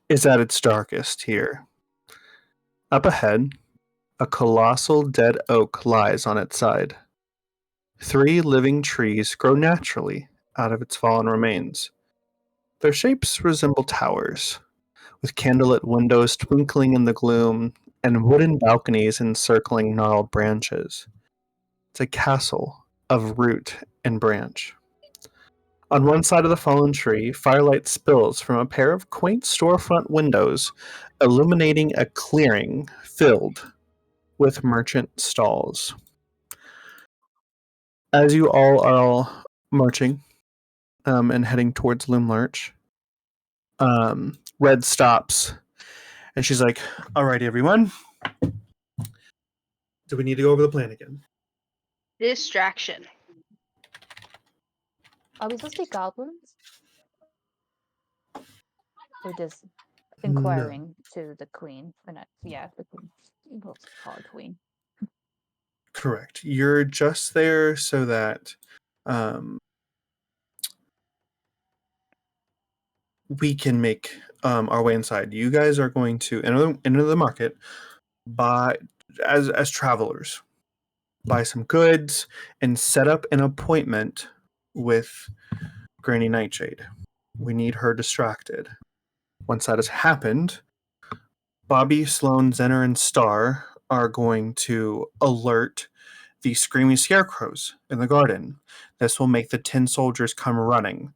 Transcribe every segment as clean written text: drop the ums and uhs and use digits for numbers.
is at its darkest here. Up ahead, a colossal dead oak lies on its side. 3 living trees grow naturally out of its fallen remains. Their shapes resemble towers, with candlelit windows twinkling in the gloom and wooden balconies encircling gnarled branches. It's a castle of root and branch. On one side of the fallen tree, firelight spills from a pair of quaint storefront windows, illuminating a clearing filled with merchant stalls. As you all marching and heading towards Loom Lurch, Red stops and she's like, "Alrighty, everyone. Do we need to go over the plan again?" Distraction. Are we supposed to be goblins? Or just inquiring to the queen? Or not? Yeah, the queen. We'll call her queen. Correct. You're just there so that we can make our way inside. You guys are going to enter the market buy as travelers, buy some goods, and set up an appointment with Granny Nightshade. We need her distracted. Once that has happened, Bobby, Sloan, Zenner, and Star are going to alert the screaming scarecrows in the garden. This will make the 10 soldiers come running.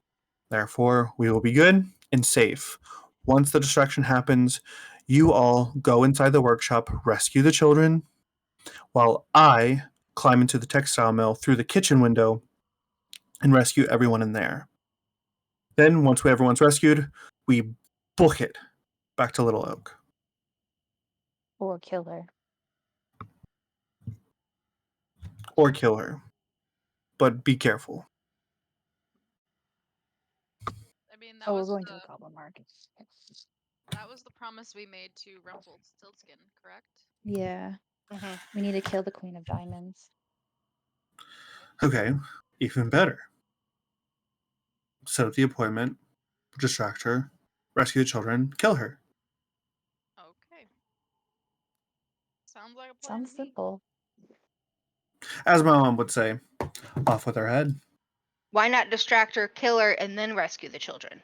Therefore, we will be good and safe. Once the distraction happens, you all go inside the workshop, rescue the children, while I climb into the textile mill through the kitchen window and rescue everyone in there. Then, once everyone's rescued, we book it back to Little Oak. Or kill her. Or kill her. But be careful. I mean, that Oh, we're was going to the goblin market. that was the promise we made to Rumpelstiltskin, correct? Yeah. Mhm. We need to kill the Queen of Diamonds. Okay, even better. Set up the appointment, distract her, rescue the children, kill her. Okay. Sounds like a plan. Sounds to me. simple. As my mom would say, off with her head. Why not distract her, kill her, and then rescue the children?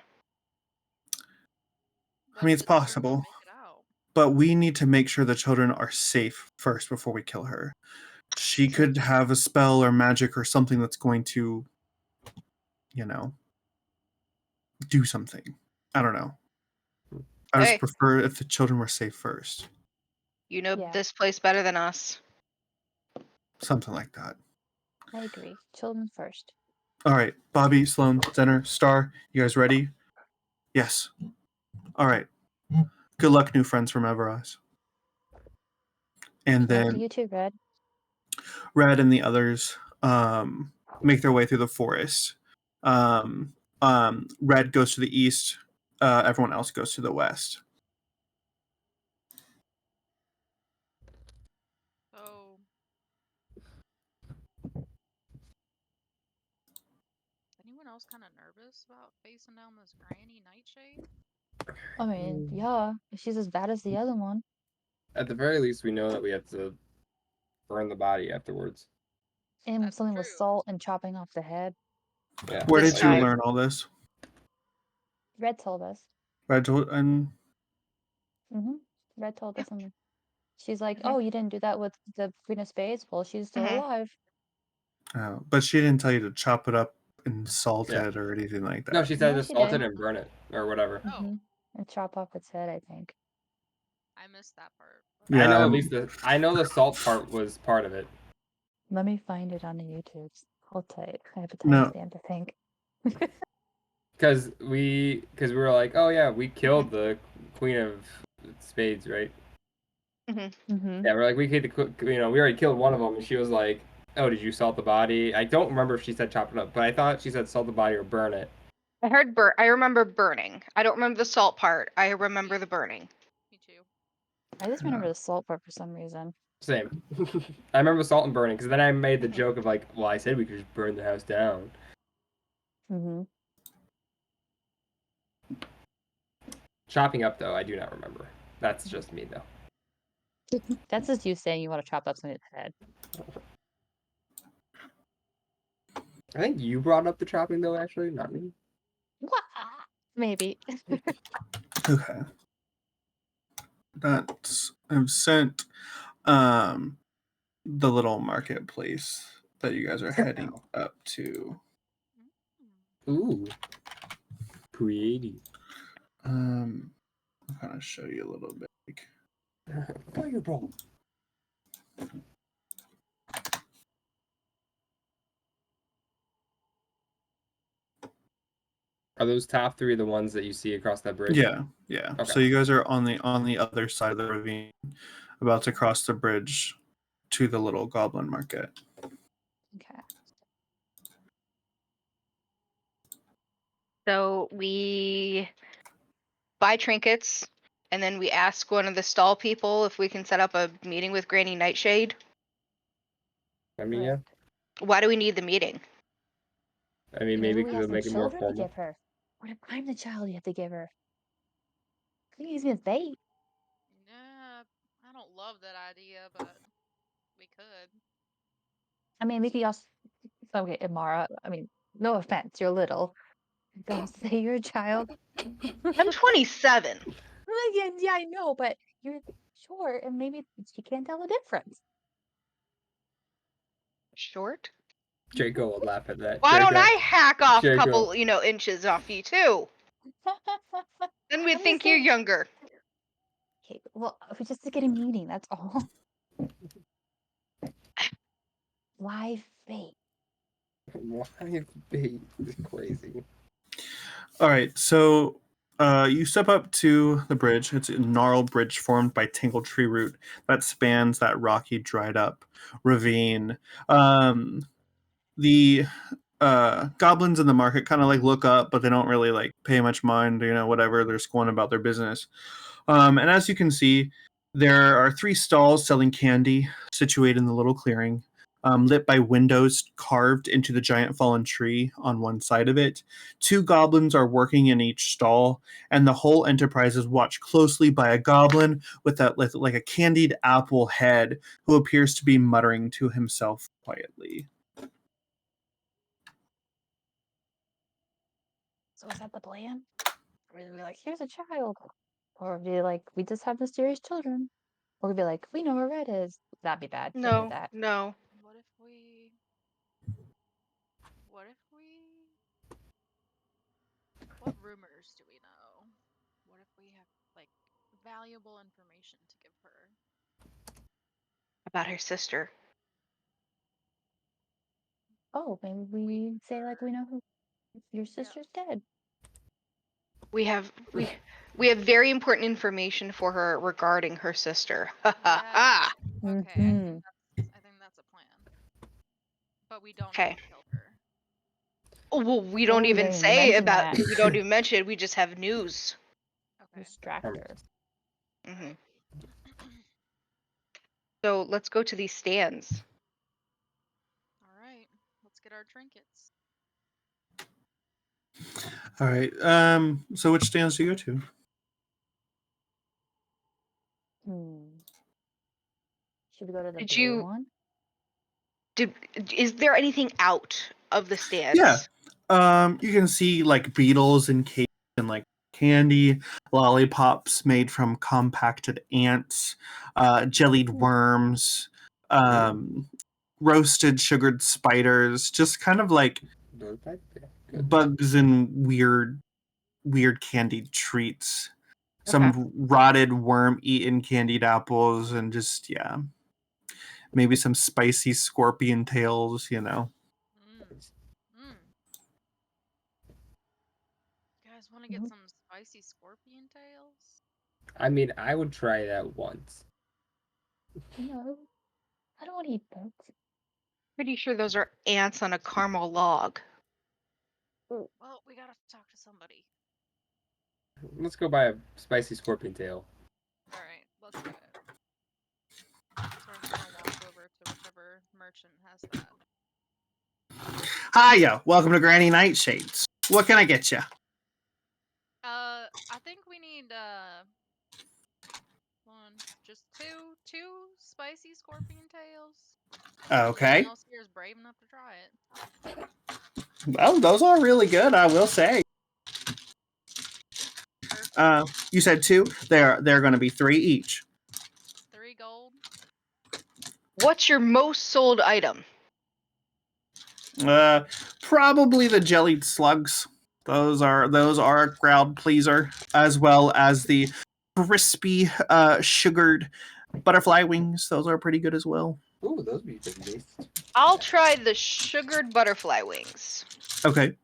I mean, it's What if the children possible. don't make it out? But we need to make sure the children are safe first before we kill her. She could have a spell or magic or something that's going to, do something. I don't know. I just Hey. prefer if the children were safe first. You know Yeah. this place better than us. Something like that. I agree. Children first. All right, Bobby, Sloan, Zenner, Star, you guys ready? Yes. All right. Good luck, new friends from Everas. And Good luck to then you too, Red. Red and the others make their way through the forest. Red goes to the east. Everyone else goes to the west. So, anyone else kind of nervous about facing down this Granny Nightshade? I mean, yeah. If she's as bad as the other one. At the very least, we know that we have to burn the body afterwards. And That's something with true. salt and chopping off the head. Yeah. Where This did you time. learn all this? Red told us. Red told, and Red told us something. She's like, Mhm. oh, you didn't do that with the Queen of Spades? Well, she's still Mhm. alive. but she didn't tell you to chop it up and salt Yeah. it or anything like that. No, she said No, to she salt did. it and burn it or whatever. Oh, And chop off its head, I think. I missed that part. but- I know Yeah, at least the salt part was part of it. Let me find it on the YouTubes. Hold tight. I have a No. timestamp, I think. Because we were like, oh yeah, we killed the Queen of Spades, right? Mm-hmm. Yeah, we're like, we already killed one of them, and she was like, oh, did you salt the body? I don't remember if she said chop it up, but I thought she said salt the body or burn it. I heard I remember burning. I don't remember the salt part. I remember the burning. Me too. I just remember the salt part for some reason. Same. I remember salt and burning, because then I made the joke of like, well, I said we could just burn the house down. Mm-hmm. Chopping up, though, I do not remember. That's just me, though. That's just you saying you want to chop up somebody's head. I think you brought up the chopping, though, actually, not me. What? Maybe. Okay. That's I've sent the little marketplace that you guys are heading up to. Ooh. Creative. I'll kind of show you a little bit. Fireball. Are those top three the ones that you see across that bridge? Yeah. So Okay. you guys are on the other side of the ravine, about to cross the bridge to the little goblin market. Okay. So we buy trinkets, and then we ask one of the stall people if we can set up a meeting with Granny Nightshade. I mean, yeah. Why do we need the meeting? I mean, maybe we because have it'll some make it more children to formal. give her. What if I'm the child you have to give her? I think he's gonna bait. Yeah, I don't love that idea, but we could. I mean, we could also. Okay, Amara. I mean, no offense, you're little. Don't say you're a child. I'm 27. Yeah, I know, but you're short, and maybe she can't tell the difference. Short? Draco will laugh at that. Why don't Draco- I hack off a Jacob. couple, inches off you too? Then we'd I'm think just you're saying- younger. Okay, well, we just to get a meeting. That's all. Why fake? Why bait is crazy. All right, so you step up to the bridge. It's a gnarled bridge formed by tangled tree root that spans that rocky, dried up ravine. The goblins in the market kind of like look up, but they don't really like pay much mind. Whatever, they're just going about their business. And as you can see, there are 3 stalls selling candy situated in the little clearing, lit by windows carved into the giant fallen tree on one side of it. 2 goblins are working in each stall, and the whole enterprise is watched closely by a goblin with like a candied apple head who appears to be muttering to himself quietly. So is that the plan? Or we'd be like, here's a child. Or be like, we just have mysterious children. Or we'd be like, we know where Red is. That'd be bad. Don't do No, that. no. What if we? What rumors do we know? What if we have like valuable information to give her? About her sister. Oh, maybe we say like we know who your sister's dead. We have very important information for her regarding her sister. Ha ha ha. Okay, Mhm. I think that's a plan. But we don't Okay. need to kill her. Oh, well, we Oh, don't we even don't even say mention about. that. We don't even mention it. We just have news. Okay. Distractor. Hmm So let's go to these stands. All right. Let's get our trinkets. All right. So which stands do you go to? Hmm. Should we go to the Did blue you- one? Is there anything out of the stands? Yeah. You can see like beetles and cakes and like candy, lollipops made from compacted ants, jellied worms, roasted sugared spiders, just kind of like bugs and weird candied treats. Some rotted worm-eaten candied apples, and just maybe some spicy scorpion tails. Mm. You guys want to get some spicy scorpion tails? I mean, I would try that once. No. I don't want to eat bugs. Pretty sure those are ants on a caramel log. Well, we gotta talk to somebody. Let's go buy a spicy scorpion tail. All right, let's do it. Soren's gonna walk over to whichever merchant has that. Hiya, welcome to Granny Nightshades. What can I get you? I think we need just two spicy scorpion tails. Okay. Anyone else here is brave enough to try it. Well, those are really good, I will say. Perfect. You said 2. They're going to be 3 each. 3 gold. What's your most sold item? Probably the jellied slugs. Those are a crowd pleaser, as well as the crispy sugared butterfly wings. Those are pretty good as well. Ooh, those would be pretty nice. I'll try the sugared butterfly wings. Okay.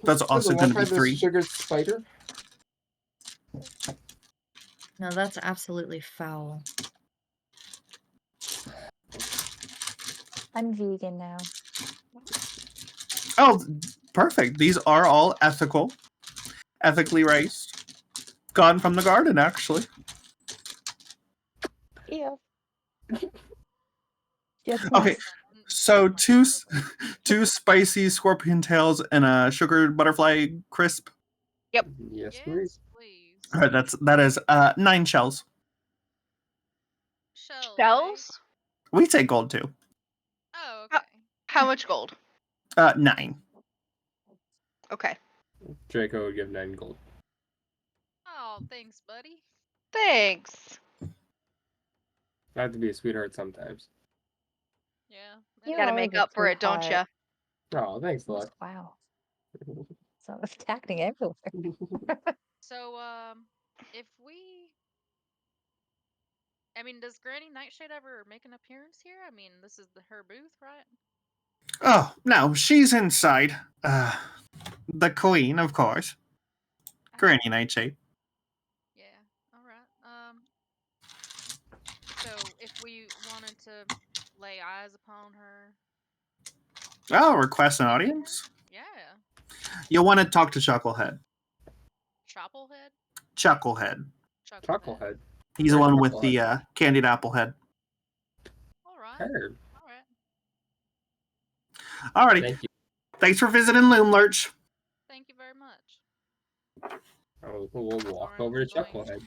That's also Listen, going wanna to be try the 3. sugared spider. No, that's absolutely foul. I'm vegan now. Oh, perfect. These are all ethically raised. Gone from the garden, actually. Yeah. Yes. Okay, Yes. so 2 spicy scorpion tails and a sugared butterfly crisp. Yes, Yes, please. please. All right, that is 9 shells. Shells. Shells? We take gold too. Oh, okay. How much gold? 9. Okay. Draco would give 9 gold. Oh, thanks, buddy. Thanks. I have to be a sweetheart sometimes. Yeah. You're Gotta always make a up for it, don't sweetheart. ya? Oh, thanks, Lux. Wow. So attacking everywhere. So, if we, I mean, does Granny Nightshade ever make an appearance here? I mean, this is her booth, right? Oh, no, she's inside. The queen, of course. Granny Nightshade. Yeah. All right. So if we wanted to lay eyes upon her, Oh, request an meet with her? audience? Yeah. You'll want to talk to Chucklehead. Chopplehead? Chucklehead. Chucklehead. He's the Where's one with Chucklehead? the candied apple head. All right. Heard. All right. Alrighty. Thank you. Thanks for visiting Loomlurch. Thank you very much. We'll walk Soren over to is going Chucklehead.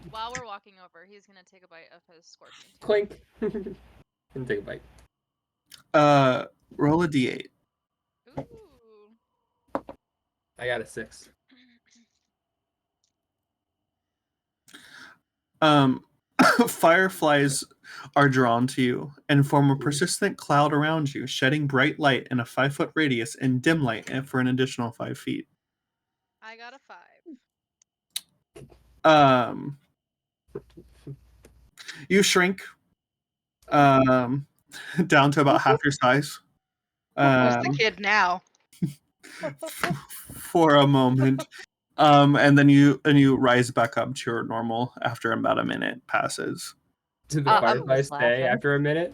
While we're walking over, he's gonna take a bite of his scorpion tail. Clink. And take a bite. Roll a d8. Ooh. I got a 6. Fireflies are drawn to you and form a persistent cloud around you, shedding bright light in a 5-foot radius and dim light for an additional 5 feet. I got a 5. You shrink down to about half your size. Who's the kid now? For a moment. And then you rise back up to your normal after about a minute passes. Did the fireflies stay laughing. after a minute?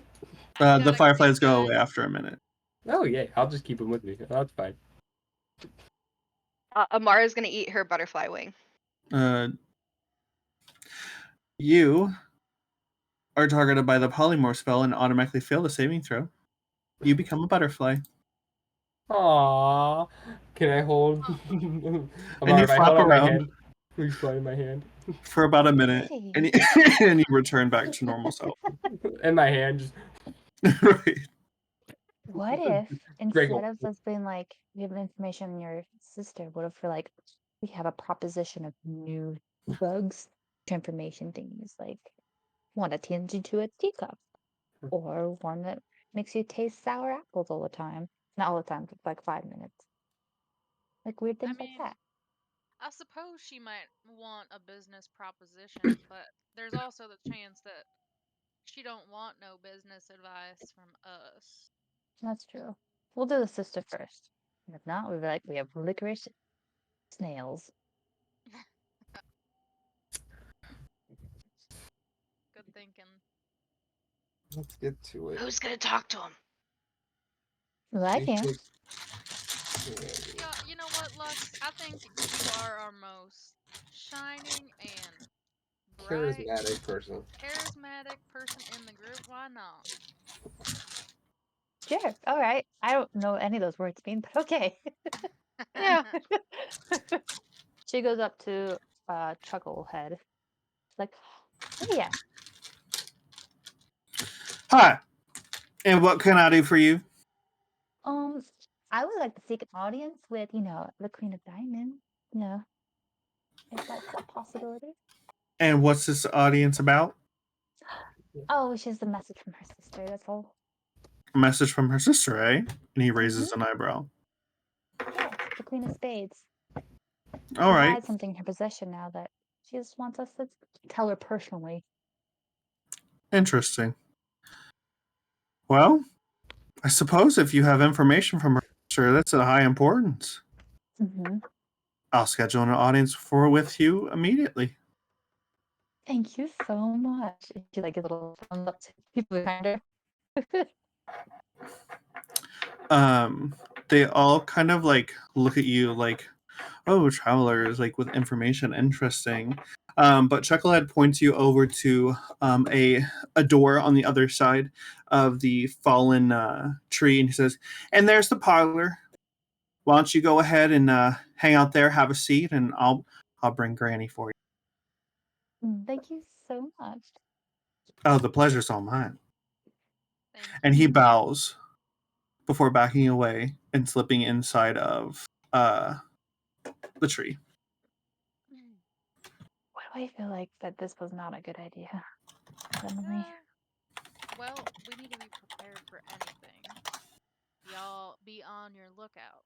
I've The got a fireflies good go guy. away after a minute. Oh, yeah. I'll just keep them with me. That's fine. Amara's gonna eat her butterfly wing. You are targeted by the polymorph spell and automatically fail the saving throw. You become a butterfly. Aww. Can I hold? And Amara, you if I flap hold out my around hand, please fly in my hand. for about a minute, Hey. and and you return back to normal self. And my hand just. Right. What if Great instead goal. of us being like, we have information on your sister, what if we're like, we have a proposition of new drugs, information things, like one that turns you to a teacup, or one that makes you taste sour apples all the time. Not all the time, but like 5 minutes. Like weird things like mean, that. I suppose she might want a business proposition, but there's also the chance that she don't want no business advice from us. That's true. We'll do the sister first. And if not, we'll be like, we have licorice snails. Good thinking. Let's get to it. Who's gonna talk to him? Well, I can. Yeah, you know what, Lux? I think you are our most shining and bright, Charismatic person. in the group. Why not? Sure. All right. I don't know what any of those words mean, but okay. Yeah. She goes up to Chucklehead. Like, oh yeah. Hi. And what can I do for you? I would like to seek an audience with, the Queen of Diamonds. If that's a possibility. And what's this audience about? Oh, she has a message from her sister, that's all. A message from her sister, eh? And he raises an eyebrow. Yeah, the Queen of Spades. All She right. has something in her possession now that she just wants us to tell her personally. Interesting. Well, I suppose if you have information from her sister, that's of high importance. Mm-hmm. I'll schedule an audience with you immediately. Thank you so much. And she gives a little thumbs up to people behind her. They all kind of look at you like, oh, travelers, with information, interesting. But Chucklehead points you over to a door on the other side of the fallen tree, and he says, "And there's the parlor. Why don't you go ahead and hang out there, have a seat, and I'll bring Granny for you." Thank you so much. Oh, the pleasure's all mine. Thank And you. he bows before backing away and slipping inside of the tree. Why do I feel like that this was not a good idea? Suddenly. Well, we need to be prepared for anything. Y'all be on your lookout.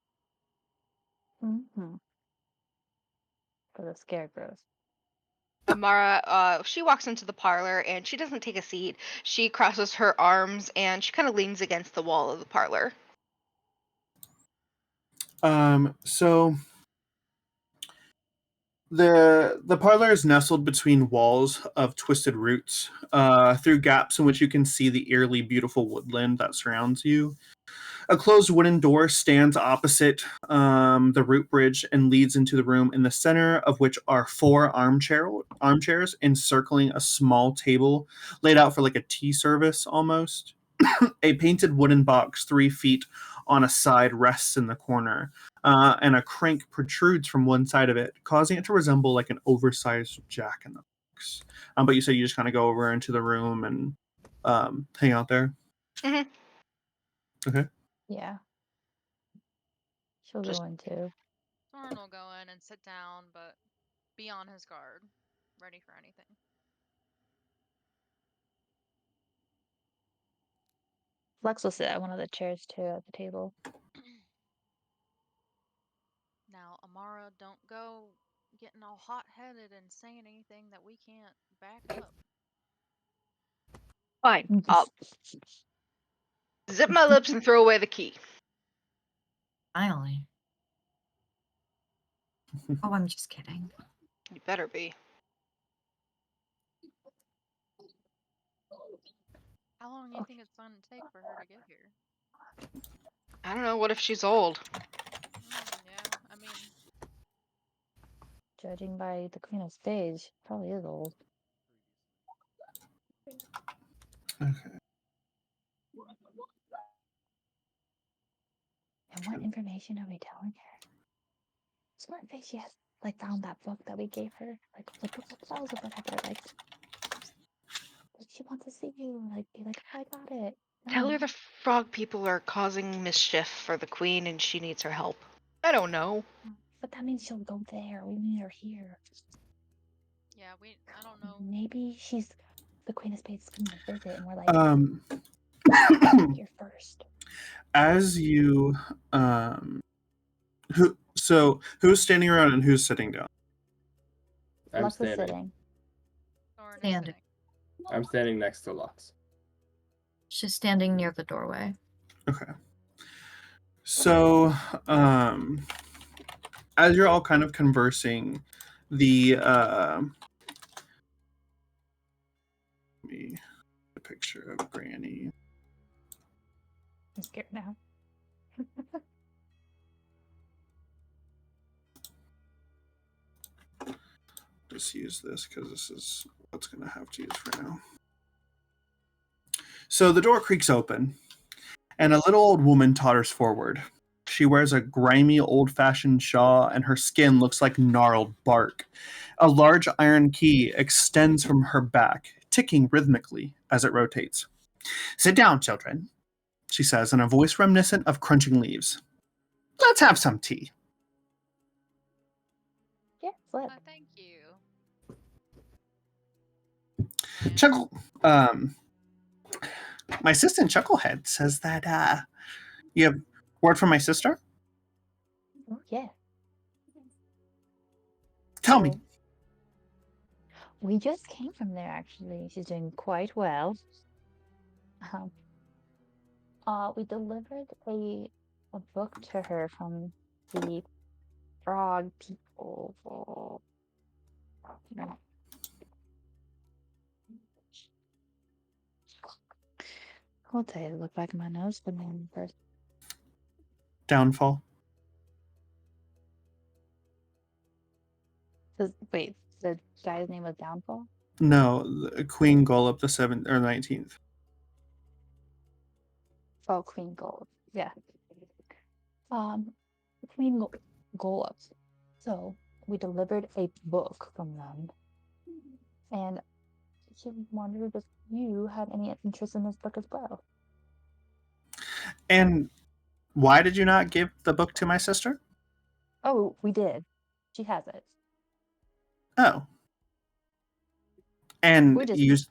Mm-hmm. For the scarecrows. Amara, she walks into the parlor and she doesn't take a seat. She crosses her arms and she kind of leans against the wall of the parlor. So the parlor is nestled between walls of twisted roots, through gaps in which you can see the eerily beautiful woodland that surrounds you. A closed wooden door stands opposite the root bridge and leads into the room, in the center of which are four armchairs encircling a small table laid out for like a tea service almost. A painted wooden box 3 feet on a side rests in the corner, and a crank protrudes from one side of it, causing it to resemble like an oversized jack in the box. But you said you just kind of go over into the room and hang out there? Mhm. Okay. Yeah. She'll Just- go in too. Soren will go in and sit down, but be on his guard, ready for anything. Lex will sit at one of the chairs too at the table. Now, Amara, don't go getting all hot-headed and saying anything that we can't back up. Fine. I'll zip my lips and throw away the key. Finally. Oh, I'm just kidding. You better be. How long do you think it's going to take for her to get here? I don't know. What if she's old? Yeah, I mean, Judging by the Queen of Spades, she probably is old. Okay. And what information are we telling her? So what if she has found that book that we gave her, the book of spells or whatever, she wants to see you, be like, oh, I got it. Tell No. her the frog people are causing mischief for the queen and she needs her help. I don't know. But that means she'll go there. We need her here. yeah, I don't know. Maybe she's the Queen of Spades coming to visit, and we're like, Um, here first. as you who's standing around and who's sitting down? I'm Lux is standing. sitting. Soren is Standing. sitting. I'm standing next to Lux. She's standing near the doorway. Okay. So, as you're all kind of conversing, the let me a picture of Granny. I'm scared now. Just use this because this is what's going to have to use for now. So the door creaks open, and a little old woman totters forward. She wears a grimy, old-fashioned shawl, and her skin looks like gnarled bark. A large iron key extends from her back, ticking rhythmically as it rotates. "Sit down, children," she says in a voice reminiscent of crunching leaves. "Let's have some tea." Yeah, flip. Thank you. Chuckle, my assistant Chucklehead says that you have word from my sister? Oh, yeah. Tell me. So, we just came from there, actually. She's doing quite well. We delivered a book to her from the frog people. No. I'll tell you to look back at my notes, but then first. Downfall. Wait, the guy's name was Downfall? No, Queen Golub the 7th or 19th. Oh, Queen Gold. Yeah. Queen Golubs. So, we delivered a book from them. And she wondered if you had any interest in this book as well. And why did you not give the book to my sister? Oh, we did. She has it. Oh. And We're just-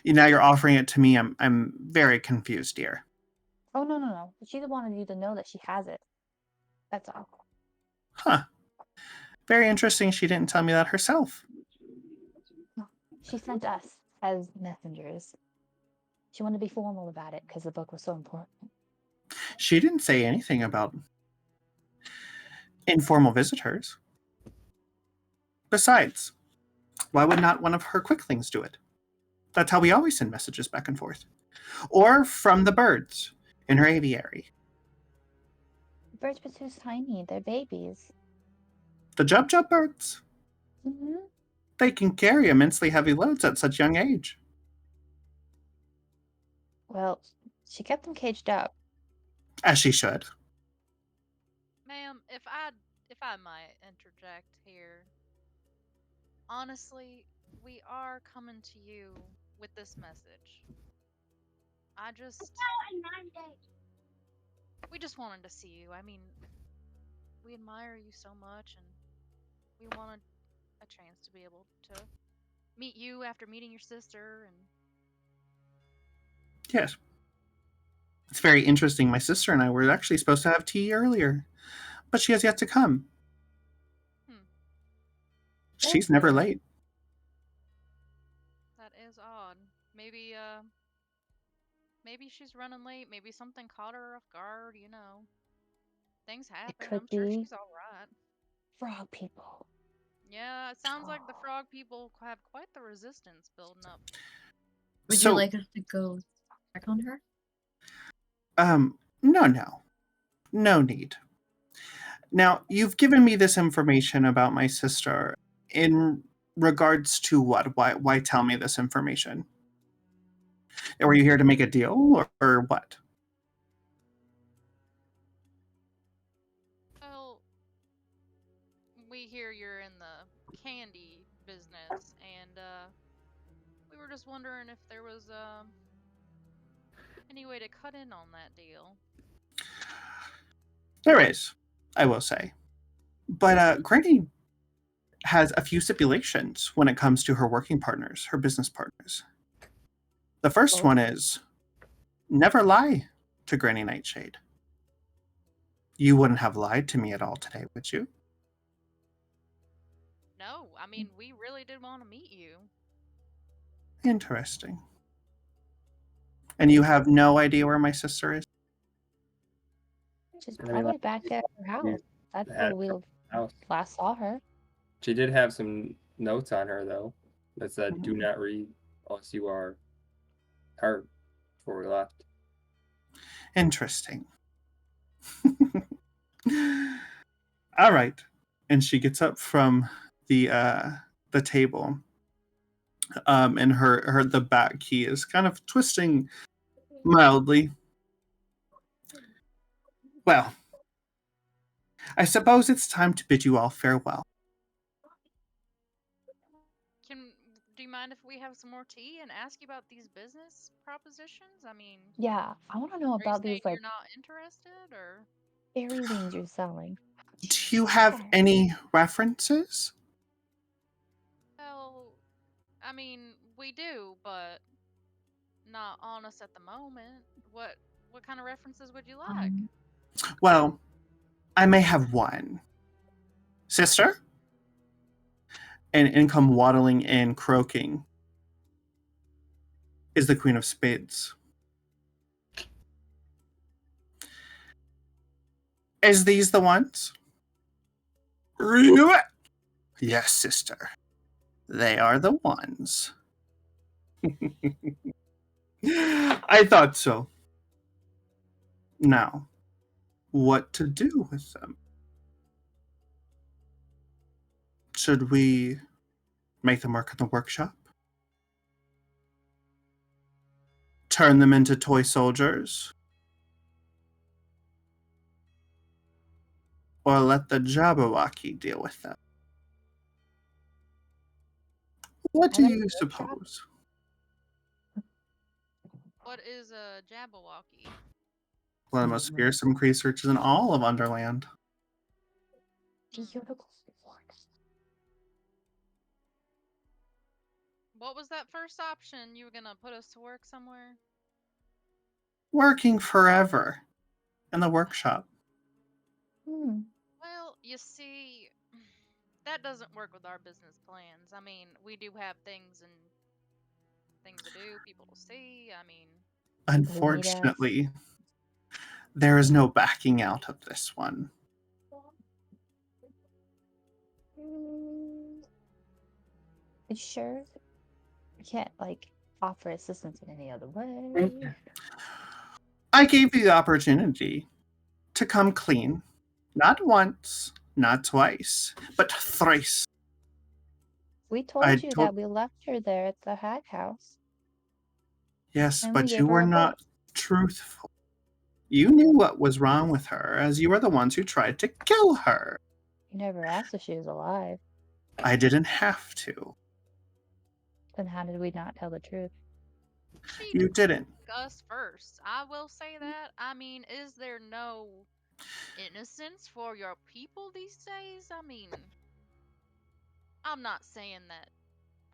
now you're offering it to me. I'm very confused, dear. Oh, no. She wanted you to know that she has it. That's all. Huh. Very interesting she didn't tell me that herself. She sent us as messengers. She wanted to be formal about it because the book was so important. She didn't say anything about informal visitors. Besides, why would not one of her quicklings do it? That's how we always send messages back and forth. Or from the birds in her aviary. The birds were too tiny. They're babies. The Jub birds. Mm-hmm. They can carry immensely heavy loads at such young age. Well, she kept them caged up. As she should. Ma'am, if I might interject here. Honestly, we are coming to you with this message. We just wanted to see you. I mean, we admire you so much, and we wanted a chance to be able to meet you after meeting your sister. And Yes. It's very interesting. My sister and I were actually supposed to have tea earlier, but she has yet to come. She's never late. That is odd. Maybe she's running late. Maybe something caught her off guard. Things happen. It could I'm sure be she's all right. frog people. Yeah, it sounds like the frog people have quite the resistance building up. Would you like us to go check on her? No need. Now, you've given me this information about my sister in regards to what? Why tell me this information? Were you here to make a deal or what? Well, we hear you're in the candy business, and we were just wondering if there was any way to cut in on that deal. There is, I will say. But Granny has a few stipulations when it comes to her working partners, her business partners. The first one is never lie to Granny Nightshade. You wouldn't have lied to me at all today, would you? No, I mean, we really did want to meet you. Interesting. And you have no idea where my sister is? She's probably back at her house. That's where we last saw her. She did have some notes on her, though, that said, do not read unless you are her before we left. Interesting. All right. And she gets up from the table. And the back key is kind of twisting mildly. Well, I suppose it's time to bid you all farewell. Do you mind if we have some more tea and ask you about these business propositions? I mean, Yeah, I want to know are you about saying these like you're not interested, or? fairy wings you're selling. Do you have Yeah. any references? Well, I mean, we do, but not on us at the moment. What kind of references would you like? Well, I may have one. Sister? And in come waddling in, croaking, is the Queen of Spades. Is these the ones? Yes, sister. They are the ones. I thought so. Now, what to do with them? Should we make them work in the workshop? Turn them into toy soldiers? Or let the Jabberwocky deal with them? What I do like you the workshop. suppose? What is a Jabberwocky? One of the most fearsome creatures in all of Underland. What was that first option? You were gonna put us to work somewhere? Working forever in the workshop. Well, you see, that doesn't work with our business plans. I mean, we do have things to do, people to see. I mean, Unfortunately, there is no backing out of this one. Are you sure? We can't like offer assistance in any other way. I gave you the opportunity to come clean. Not once, not twice, but thrice. We told you that we left her there at the Hag House. Yes, And we but gave you her were a not truthful. You knew what was wrong with her, as you were the ones who tried to kill her. You never asked if she was alive. I didn't have to. Then how did we not tell the truth? You didn't. Us first. I will say that. I mean, is there no innocence for your people these days? I mean, I'm not saying that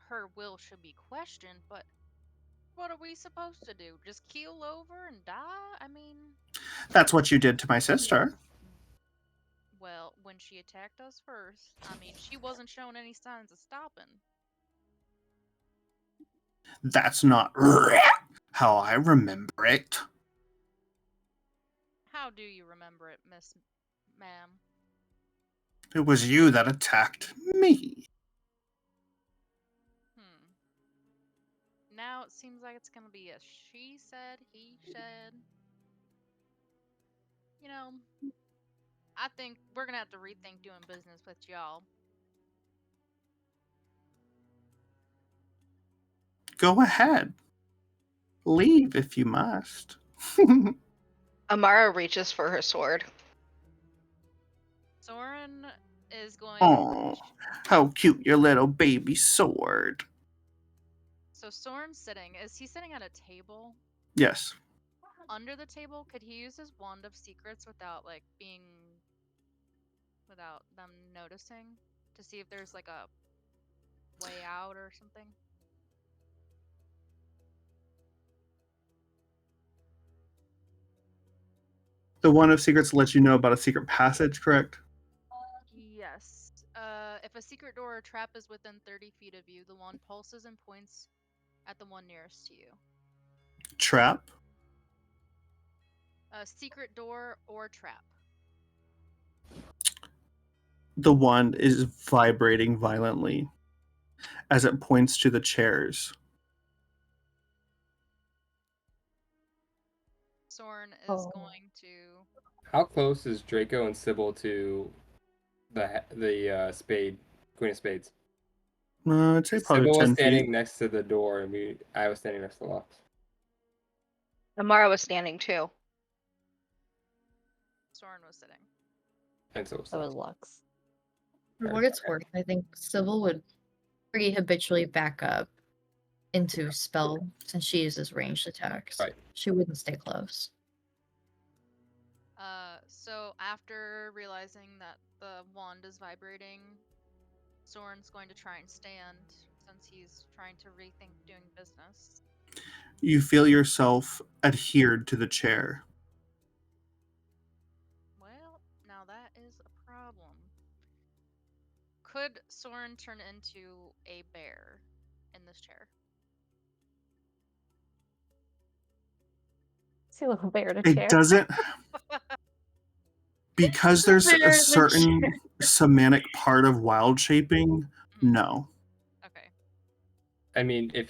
her will should be questioned, but what are we supposed to do? Just keel over and die? I mean, That's what you did to my sister. well, when she attacked us first, I mean, she wasn't showing any signs of stopping. That's not how I remember it. How do you remember it, Miss Ma'am? It was you that attacked me. Now it seems like it's gonna be a she said, he said. You know, I think we're gonna have to rethink doing business with y'all. Go ahead. Leave if you must. Amara reaches for her sword. Soren is going. Oh, how cute your little baby sword. So Soren's sitting. Is he sitting at a table? Yes. Under the table, could he use his wand of secrets without without them noticing, to see if there's like a way out or something? The wand of secrets lets you know about a secret passage, correct? Yes. If a secret door or trap is within 30 feet of you, the wand pulses and points at the one nearest to you. Trap? A secret door or trap. The wand is vibrating violently as it points to the chairs. Soren is going to. How close is Draco and Sybil to the Queen of Spades? I'd say probably Sybil 10 was standing feet. next to the door, and I was standing next to Lux. Amara was standing too. Soren was sitting. And so So was Lux. For what it's worth, I think Sybil would pretty habitually back up into spell since she uses ranged attacks. Right. She wouldn't stay close. So after realizing that the wand is vibrating, Soren's going to try and stand since he's trying to rethink doing business. You feel yourself adhered to the chair. Well, now that is a problem. Could Soren turn into a bear in this chair? See a little bear in a It chair. doesn't, because there's Bear in a the certain chair. semantic part of wild shaping. No. Okay. I mean, if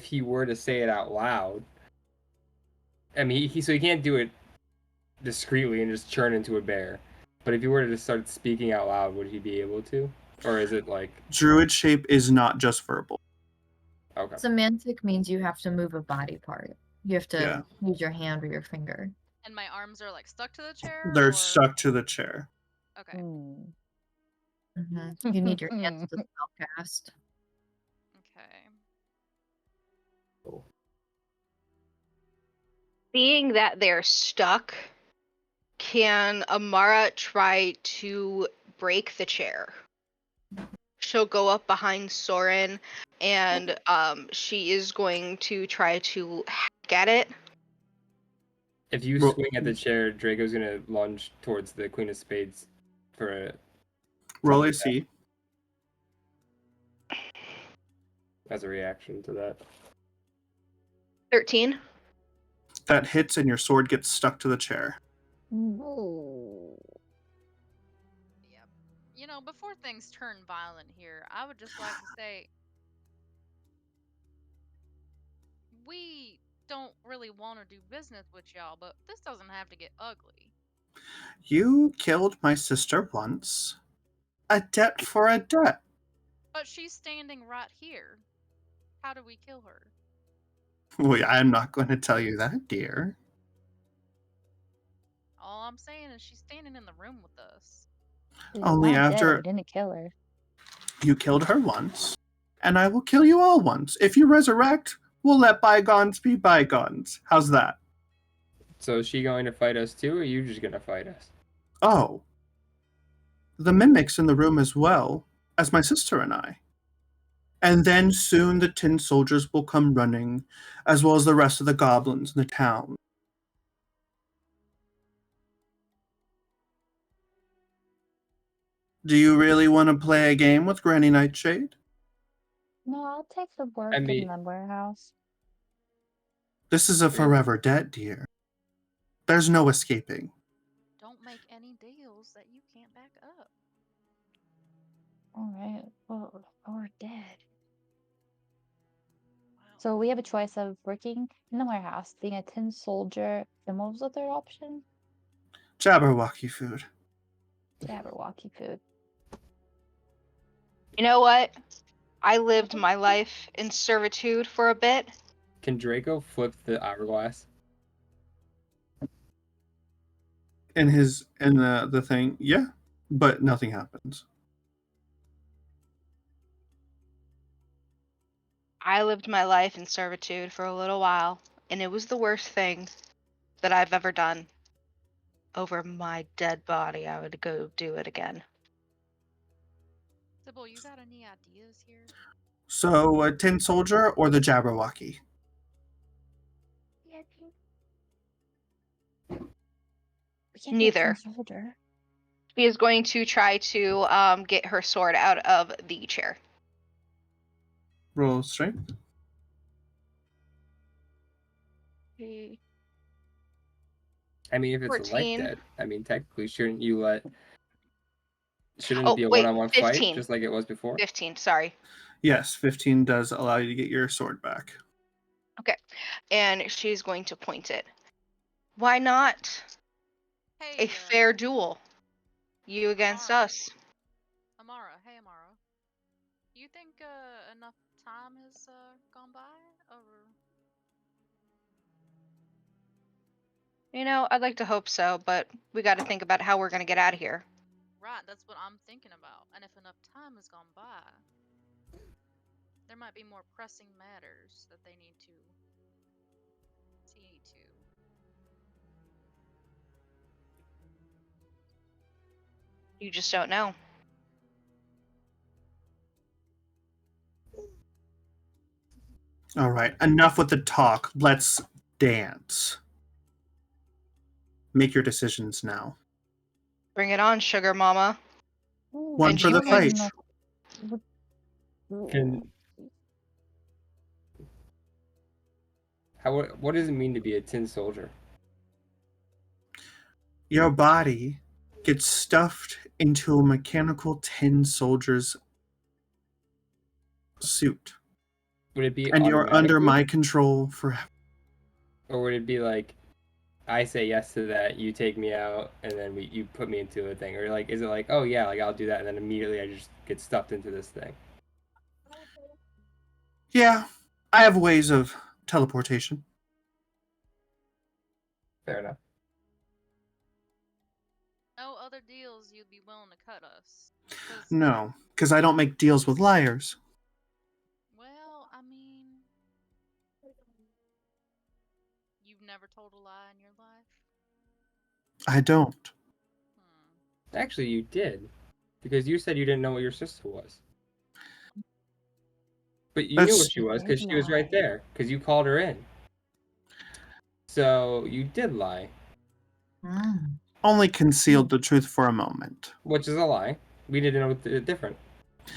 he were to say it out loud, I mean, so he can't do it discreetly and just turn into a bear. But if he were to just start speaking out loud, would he be able to? Or is it like Druid shape is not just verbal. okay? Semantic means you have to move a body part. You have to Yeah. use your hand or your finger. And my arms are like stuck to the chair? They're or... stuck to the chair. Okay. You need your hands to spell cast. Okay. Seeing that they're stuck, can Amara try to break the chair? She'll go up behind Soren, and she is going to try to hack at it. If you Roll- swing at the chair, Draco's gonna lunge towards the Queen of Spades for a Roll Something AC. as a reaction to that. 13. That hits and your sword gets stuck to the chair. Yep. You know, before things turn violent here, I would just like to say we don't really want to do business with y'all, but this doesn't have to get ugly. You killed my sister once. A debt for a debt. But she's standing right here. How do we kill her? Well, I'm not going to tell you that, dear. All I'm saying is she's standing in the room with us. She's Only not dead, after- we didn't kill her. You killed her once, and I will kill you all once. If you resurrect, we'll let bygones be bygones. How's that? So is she going to fight us too, or are you just gonna fight us? Oh. The mimic's in the room as well as my sister and I. And then soon the tin soldiers will come running, as well as the rest of the goblins in the town. Do you really want to play a game with Granny Nightshade? No, I'll take the work mean- in the warehouse. This is a forever debt, dear. There's no escaping. Don't make any deals that you can't back up. Alright, well, we're dead. Wow. So we have a choice of working in the warehouse, being a tin soldier, and what was the third option? Jabberwocky food. Jabberwocky food. You know what? I lived my life in servitude for a bit. Can Draco flip the hourglass? In the thing, yeah, but nothing happens. I lived my life in servitude for a little while, and it was the worst thing that I've ever done. Over my dead body, I would go do it again. Sybil, you got any ideas here? So, a tin soldier or the Jabberwocky? We can't Neither. be a tin soldier. She is going to try to get her sword out of the chair. Roll strength. I mean, if it's a 14. like that, I mean, technically, shouldn't it Oh, be a wait, one-on-one fight 15. just like it was before? 15, sorry. Yes, 15 does allow you to get your sword back. And she's going to point it. Why not Hey, a fair duel? You against Amara. us. Amara, hey Amara. Do you think enough time has gone by? Or You know, I'd like to hope so, but we got to think about how we're going to get out of here. Right, that's what I'm thinking about. And if enough time has gone by, there might be more pressing matters that they need to see to. You just don't know. All right, enough with the talk. Let's dance. Make your decisions now. Bring it on, sugar mama. One And for you the can- fight. Can what does it mean to be a tin soldier? Your body gets stuffed into a mechanical tin soldier's suit. Would it be And you're under automatically? my control forever. Or would it be like, I say yes to that, you take me out, and then you put me into a thing? Or like, is it like, oh yeah, like I'll do that, and then immediately I just get stuffed into this thing? Yeah, I have ways of teleportation. Fair enough. No other deals you'd be willing to cut us? 'Cause, No, because I don't make deals with liars. well, I mean, you've never told a lie in your life? I don't. Actually, you did, because you said you didn't know what your sister was. But you knew That's- what she was because she was right there, because you called her in. So you did lie, Only concealed the truth for a moment. which is a lie. We didn't know the different.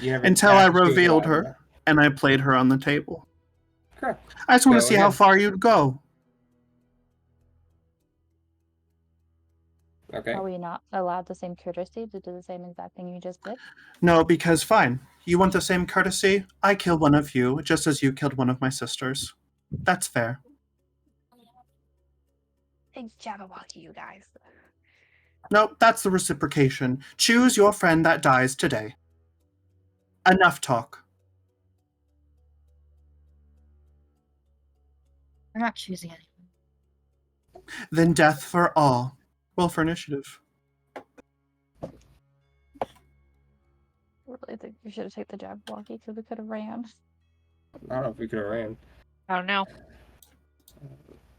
You never Until I asked if she was revealed alive or her, and I played her on the table. not. Correct. I just want to So, see how again- far you'd go. Okay. Are we not allowed the same courtesy to do the same exact thing you just did? No, because fine. You want the same courtesy? I kill one of you, just as you killed one of my sisters. That's fair. Big Jabberwocky, you guys. Nope, that's the reciprocation. Choose your friend that dies today. Enough talk. We're not choosing anyone. Then death for all. Roll for initiative. I really think we should have taken the Jabberwocky because we could have ran. I don't know if we could have ran. I don't know.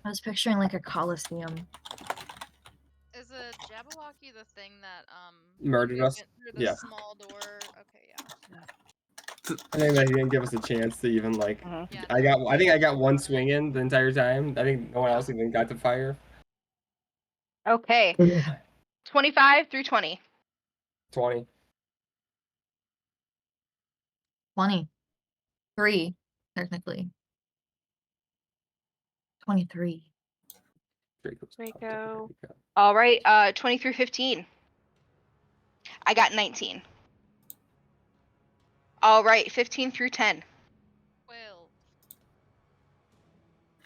I was picturing like a coliseum. Is a Jabberwocky the thing that Murdered us? went through the Yeah. small door? Okay, yeah. I think that he didn't give us a chance to even like. Yeah, I think I got one swing in the entire time. I think no one else even got to fire. Okay. 25 through 20. 20. 23, technically. 23. Draco. All right. 20 through 15. I got 19. All right. 15 through 10. 12.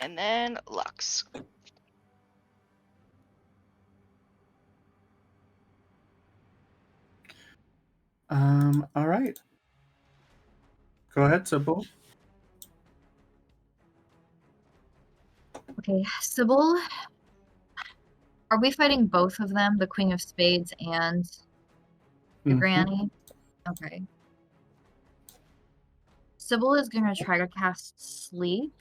And then Lux. All right. Go ahead, Sybil. Okay, Sybil. Are we fighting both of them, the Queen of Spades and the Mhm. Granny? Okay. Sybil is gonna try to cast Sleep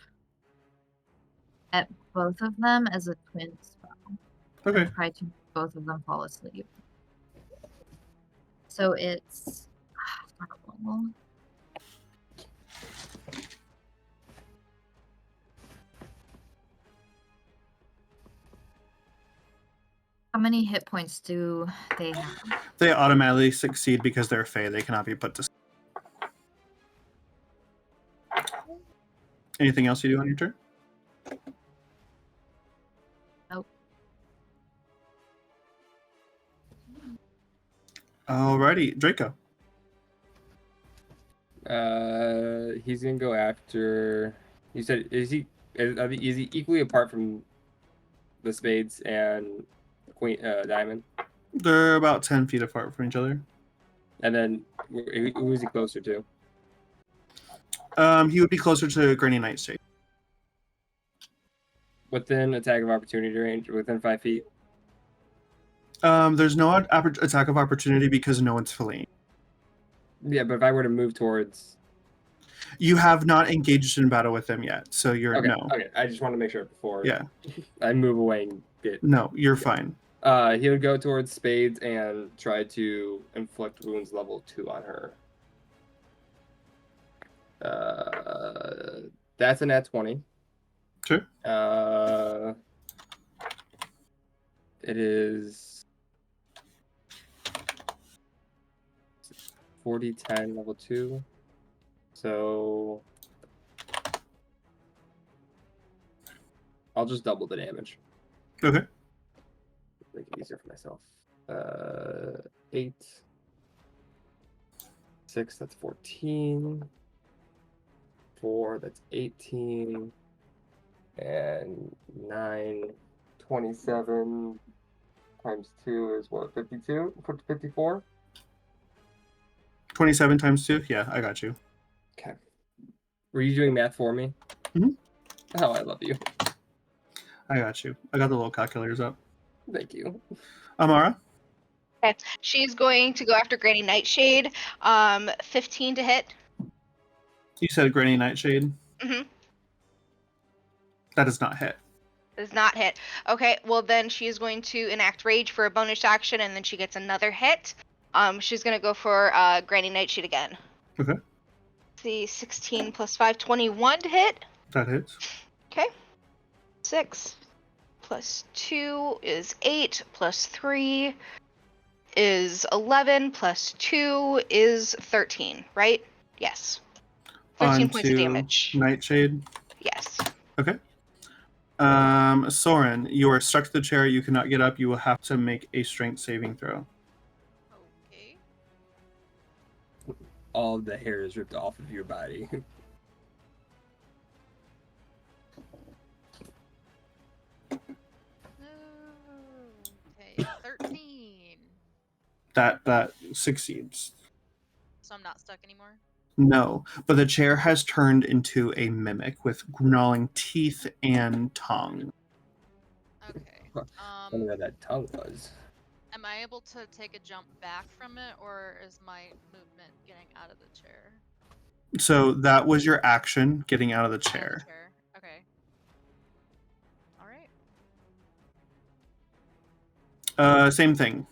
at both of them as a twin spell. Okay. And try to make both of them fall asleep. So it's horrible. How many hit points do they have? They automatically succeed because they're Fae. They cannot be put to sleep. Anything else you do on your turn? Nope. Alrighty, Draco. He's gonna go after. You said is he equally apart from the Spades and Queen Diamond? They're about 10 feet apart from each other. And then who is he closer to? He would be closer to Granny Nightshade. within attack of opportunity range, within 5 feet. There's no attack of opportunity because no one's fleeing. Yeah, but if I were to move towards, You have not engaged in battle with them yet, so you're okay, no. okay. I just want to make sure before Yeah, I move away and get. no, you're fine. He would go towards Spades and try to inflict wounds level 2 on her. That's a nat 20. Sure. It is 40-10 level 2. So I'll just double the damage. Okay. Make it easier for myself. 8. 6, that's 14. 4, that's 18. And 9, 27 times 2 is what, 52? 54? 27 times 2? Yeah, I got you. Okay. Were you doing math for me? Mhm. Oh, I love you. I got you. I got the little calculators up. Thank you. Amara? Okay. She's going to go after Granny Nightshade. 15 to hit. You said Granny Nightshade? Mm-hmm. That does not hit. Does not hit. Okay, well then she is going to enact Rage for a bonus action, and then she gets another hit. She's gonna go for Granny Nightshade again. Okay. Let's see, 16 plus 5, 21 to hit. That hits. Okay. 6 plus 2 is 8, plus 3 is 11, plus 2 is 13, right? Yes. 13 points of damage. Nightshade. Yes. Okay. Soren, you are stuck to the chair. You cannot get up. You will have to make a strength saving throw. Okay. All of the hair is ripped off of your body. Okay, 13. That succeeds. So I'm not stuck anymore? No, but the chair has turned into a mimic with gnawing teeth and tongue. Okay. I wonder where that tongue was. Am I able to take a jump back from it, or is my movement getting out of the chair? So that was your action, getting out of the Out of the chair. chair. Okay. All right. Same thing.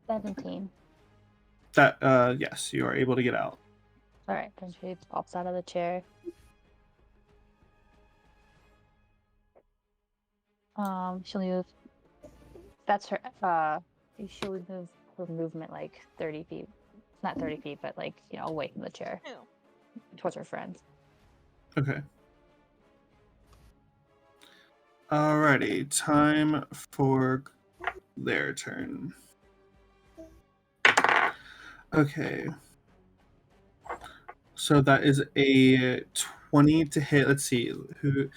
17. That yes, you are able to get out. All right, then she pops out of the chair. She'll move. That's her. She'll move her movement like 30 feet. Not 30 feet, but like away from the chair, Ew. towards her friends. Okay. Alrighty, time for their turn. Okay. So that is a 20 to hit. Let's see who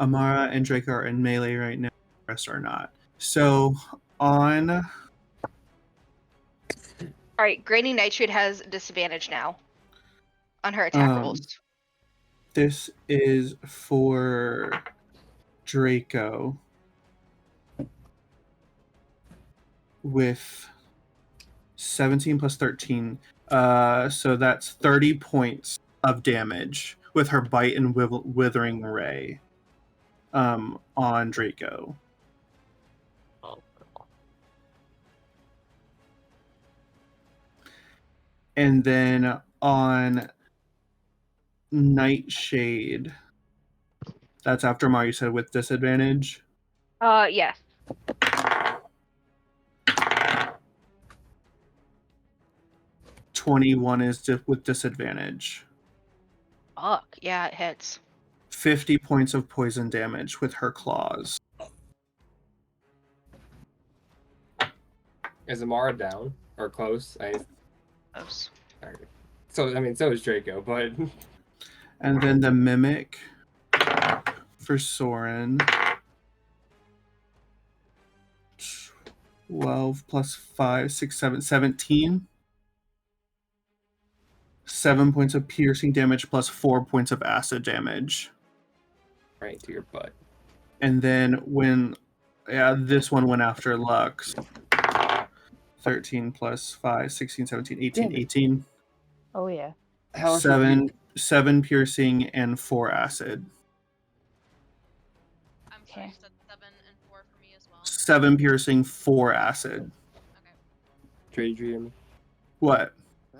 Amara and Draco are in melee right now. The rest are not. So on All right, Granny Nightshade has disadvantage now on her attack rolls. this is for Draco with 17 plus 13. So that's 30 points of damage with her bite and withering ray on Draco. And then on Nightshade, that's after Mar, you said with disadvantage. Yes. 21 is with disadvantage. Fuck, yeah, it hits. 50 points of poison damage with her claws. Is Amara down or close? Gross. Alright. So I mean, so is Draco, but And then the mimic for Soren. 12 plus 5, 6, 7, 17. 7 points of piercing damage plus 4 points of acid damage. Right to your butt. And then this one went after Lux. 13 plus 5, 16, 17, 18, Damn it. 18. Oh yeah. Hellish 7 piercing and 4 acid. I'm sorry, Okay. you said 7 and 4 for me as well. 7 piercing, 4 acid. Okay. Trade dream. What?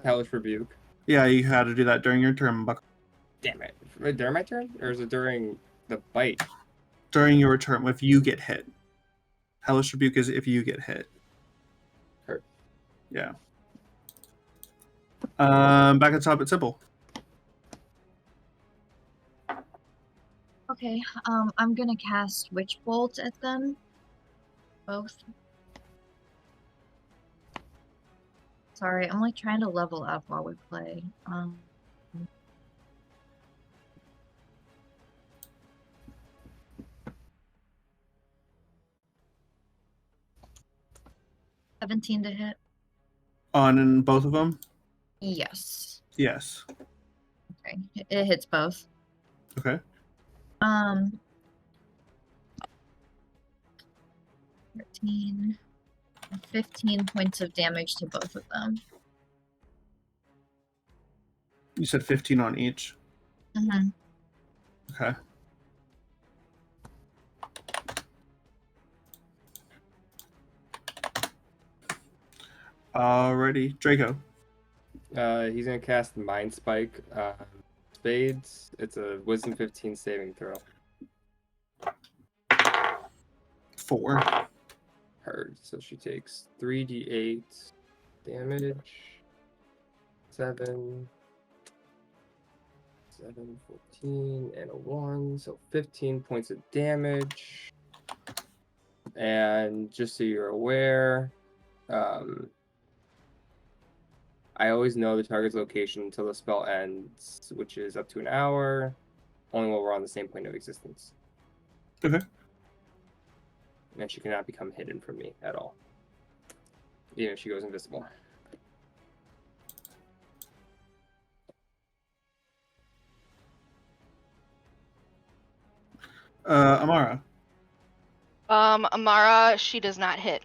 Hellish rebuke. Yeah, you had to do that during your turn, Buck. Damn it. During my turn? Or is it during the bite? During your turn, if you get hit. Hellish Rebuke is if you get hit. Hurt. Yeah. Back at top, it's simple. Okay, I'm gonna cast Witch Bolt at them. Both. Sorry, I'm like trying to level up while we play. 17 to hit. On both of them? Yes. Yes. Okay, it hits both. Okay. 13, 15 points of damage to both of them. You said 15 on each. Mm-hmm. Okay. Alrighty. Draco. He's gonna cast Mind Spike. Spades. It's a Wisdom 15 saving throw. 4. Hurt. So she takes 3d8 damage. 7, 14, and a 1. So 15 points of damage. And just so you're aware, I always know the target's location until the spell ends, which is up to an hour, only while we're on the same plane of existence. Okay. And she cannot become hidden from me at all, even if she goes invisible. Amara. Amara, she does not hit.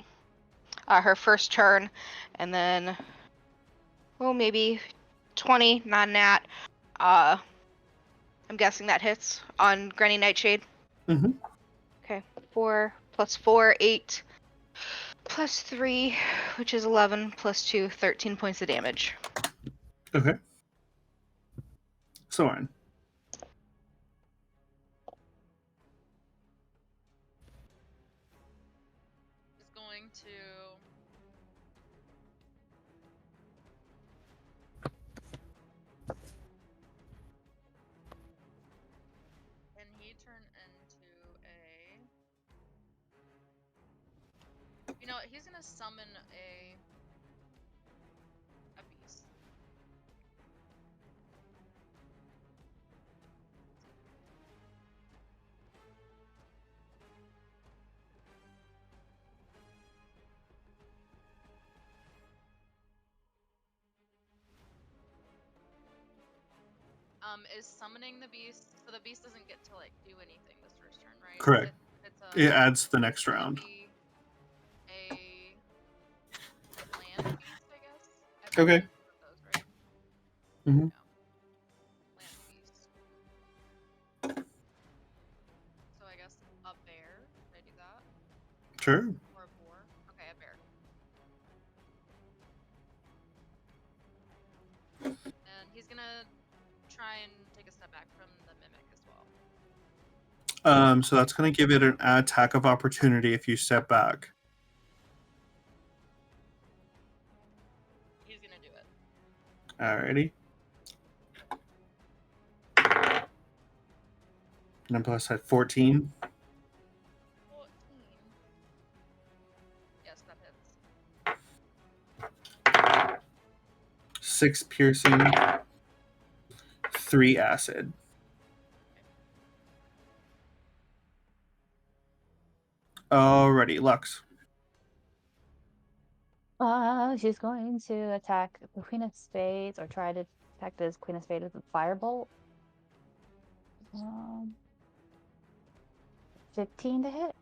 Her first turn, and then, maybe 20, non-nat. I'm guessing that hits on Granny Nightshade. Mm-hmm. Okay, 4 plus 4, 8 plus 3, which is 11 plus 2, 13 points of damage. Okay. Soren. Is going to and he turned into he's gonna summon a beast. Is summoning the beast, so the beast doesn't get to do anything this first turn, right? Correct. It's It adds the next gonna round. be a land beast, I guess. Okay. Of those, right? Mm-hmm. Yeah. Land beast. So I guess a bear. Did I do that? Sure. Or a boar? Okay, a bear. And he's gonna try and take a step back from the mimic as well. So that's going to give it an attack of opportunity if you step back. He's gonna do it. Alrighty. And then plus that 14. 14. Yes, that hits. 6 piercing. 3 acid. Alrighty, Lux. She's going to attack the Queen of Spades, or try to attack this Queen of Spades with a firebolt. 15 to hit.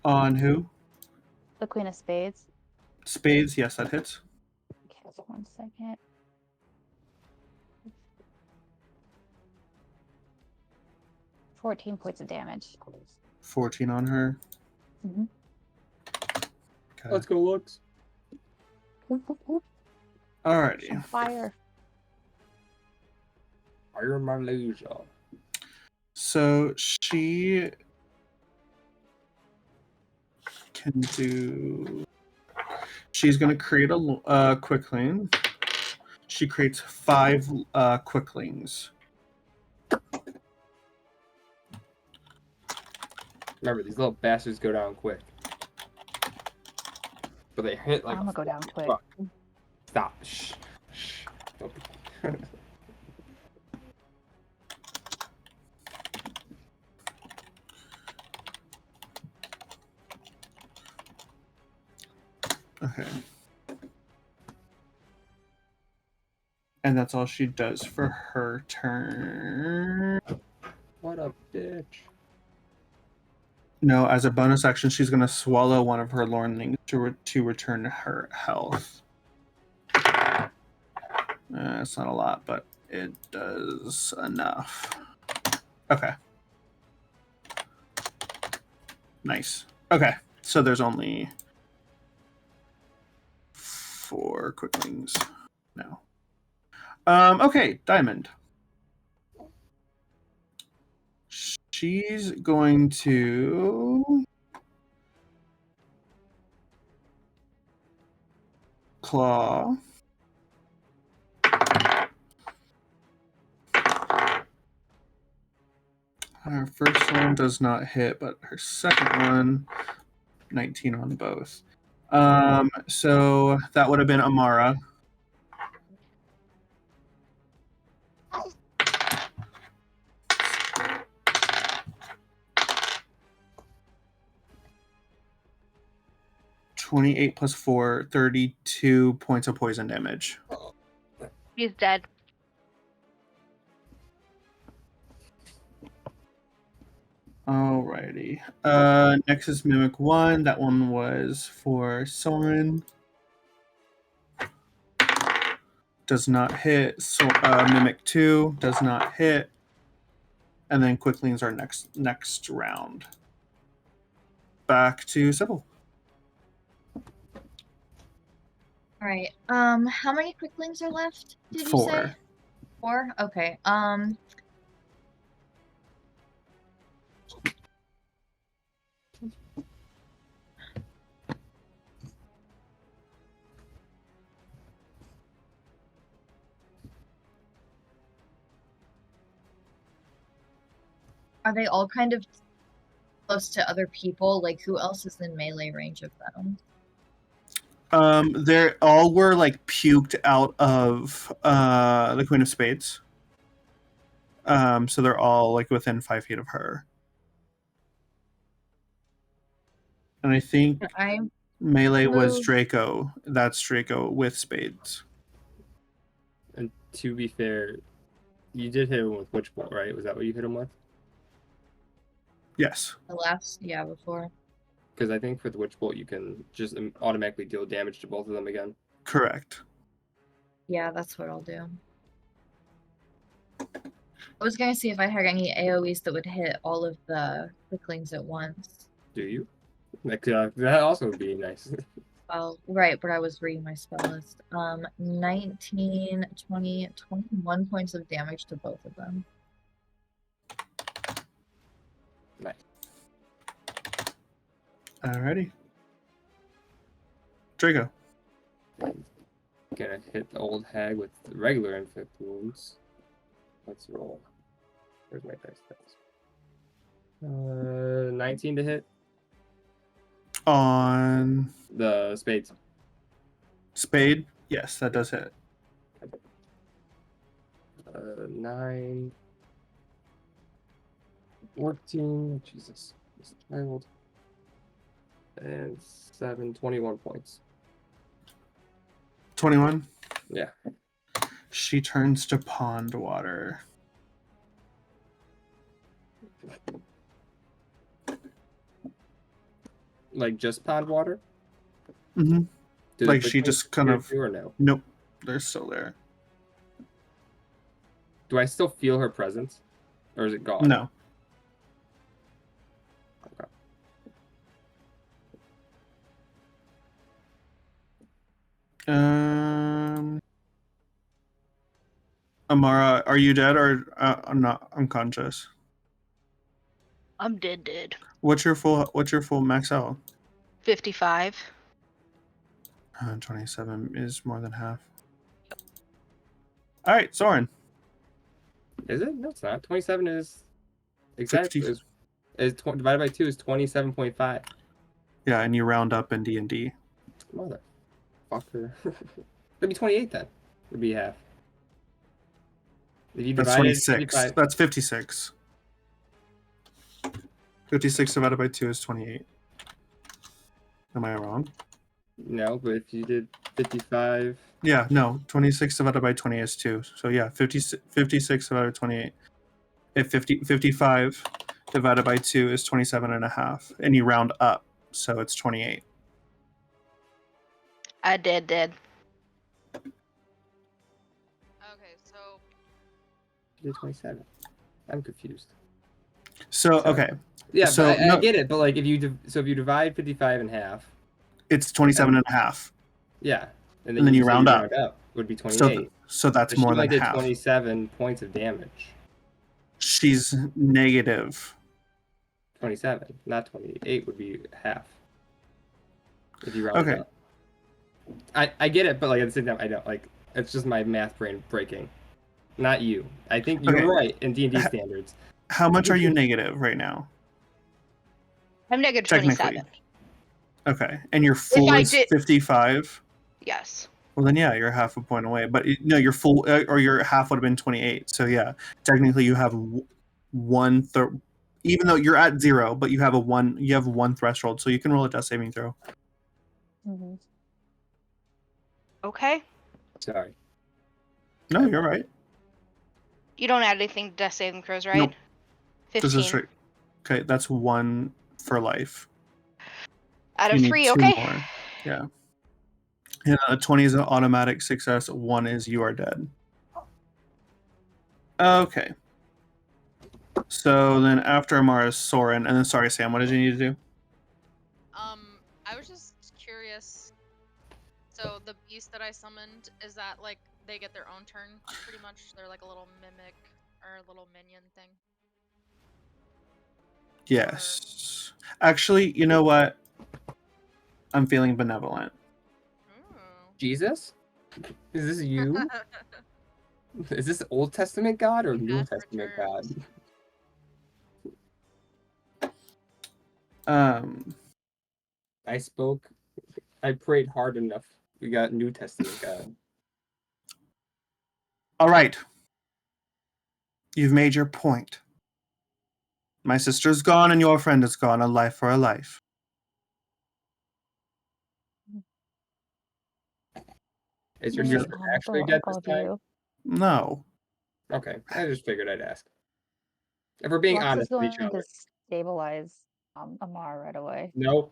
On who? The Queen of Spades. Spades, yes, that hits. Okay, so 1 second. 14 points of damage. 14 on her. Mm-hmm. Okay. Let's go, Lux. Alrighty. On fire. Fire Malaysia. So she can do. She's going to create a quickling. She creates 5 quicklings. Remember, these little bastards go down quick. But they hit like I'm gonna go down quick. fuck. Stop. Shh. Shh. Don't be... Okay. And that's all she does for her turn. What a bitch. No, as a bonus action, she's going to swallow one of her lornlings to return her health. It's not a lot, but it does enough. Okay. Nice. Okay, so there's only 4 quicklings now. Okay, Diamond. She's going to claw. Her first one does not hit, but her second one, 19 on both. So that would have been Amara. (28 plus 4, 32 points of poison damage. He's dead. Alrighty. Next is Mimic 1. That one was for Soren. Does not hit. So, Mimic 2 does not hit. And then Quicklings are next round. Back to Sybil. All right. How many quicklings are left? Did you 4. say 4? Okay. Are they all kind of close to other people? Like, who else is in melee range of them? They all were like puked out of the Queen of Spades. So they're all like within 5 feet of her. And I think melee was move- Draco. That's Draco with Spades. And to be fair, you did hit him with Witch Bolt, right? Was that what you hit him with? Yes. The last, yeah, before. Because I think for the Witch Bolt, you can just automatically deal damage to both of them again. Correct. Yeah, that's what I'll do. I was gonna see if I had any AoEs that would hit all of the quicklings at once. Do you? That also would be nice. Oh, right, but I was reading my spell list. 19, 20, 21 points of damage to both of them. Nice. Alrighty. Draco. Gonna hit the old hag with the regular inflict wounds. Let's roll. Where's my dice? 19 to hit. On The spades. Spade. Yes, that does hit. 9. 14. Jesus. This child. and 7, 21 points. 21. Yeah. She turns to pond water. Like just pond water? Mm-hmm. Do Like the she points just kind of. disappear or no? Nope, they're still there. Do I still feel her presence? Or is it gone? No. Okay. Amara, are you dead or I'm not unconscious? I'm dead. What's your full max health? 55. 27 is more than half. All right, Soren. Is it? No, it's not. 27 is exactly 50. divided by 2 is 27.5. Yeah, and you round up in D&D. Motherfucker. That'd be 28 then. Would be half. If you That's divided 26. 55 That's 56. 56 divided by 2 is 28. Am I wrong? No, but if you did 55, Yeah, no. 26 divided by 20 is 2. So yeah, 56 divided by 28. If 55 divided by 2 is 27 and a half. And you round up, so it's 28. I dead. Okay, so you did 27. I'm confused. So, okay. Yeah, So, but I no, get it, but like if you divide 55 in half, it's 27 and a half. yeah, and then you round up. would be 28. So that's But more she only than did half. 27 points of damage. She's negative. 27, not 28 would be half. If you round it up. I get it, but like at the same time, I don't like. It's just my math brain breaking. Not you. I think you're Okay. right in D&D standards. How much are you negative right now? I'm negative Technically. 27. Okay. And your full is 55? Yes. Well, then, yeah, you're half a point away. But no, your full or your half would have been 28. So, yeah, technically you have 1/3. Even though you're at 0, but you have one threshold. So you can roll a death saving throw. Mm-hmm. Okay. Sorry. No, you're right. You don't add anything to death saving throws, right? Nope. 15. This is straight. Okay, that's 1 for life. Out You of need 3, 2 okay. more. Yeah. And a 20 is an automatic success. 1 is you are dead. Okay. So then after Amara is Soren, and then sorry, Sam, what did you need to do? I was just curious. So the beast that I summoned, is that like they get their own turn pretty much? They're like a little mimic or a little minion thing. Yes. Actually, you know what? I'm feeling benevolent. Ooh. Jesus? Is this you? Is this Old Testament God or New Bad Testament returns. God? I prayed hard enough. We got New Testament God. All right. You've made your point. My sister's gone and your friend is gone. A life for a life. Is your You're- sister actually dead this time? No. Okay, I just figured I'd ask. If we're being Lux honest is going with each other. to stabilize Amara right away. No.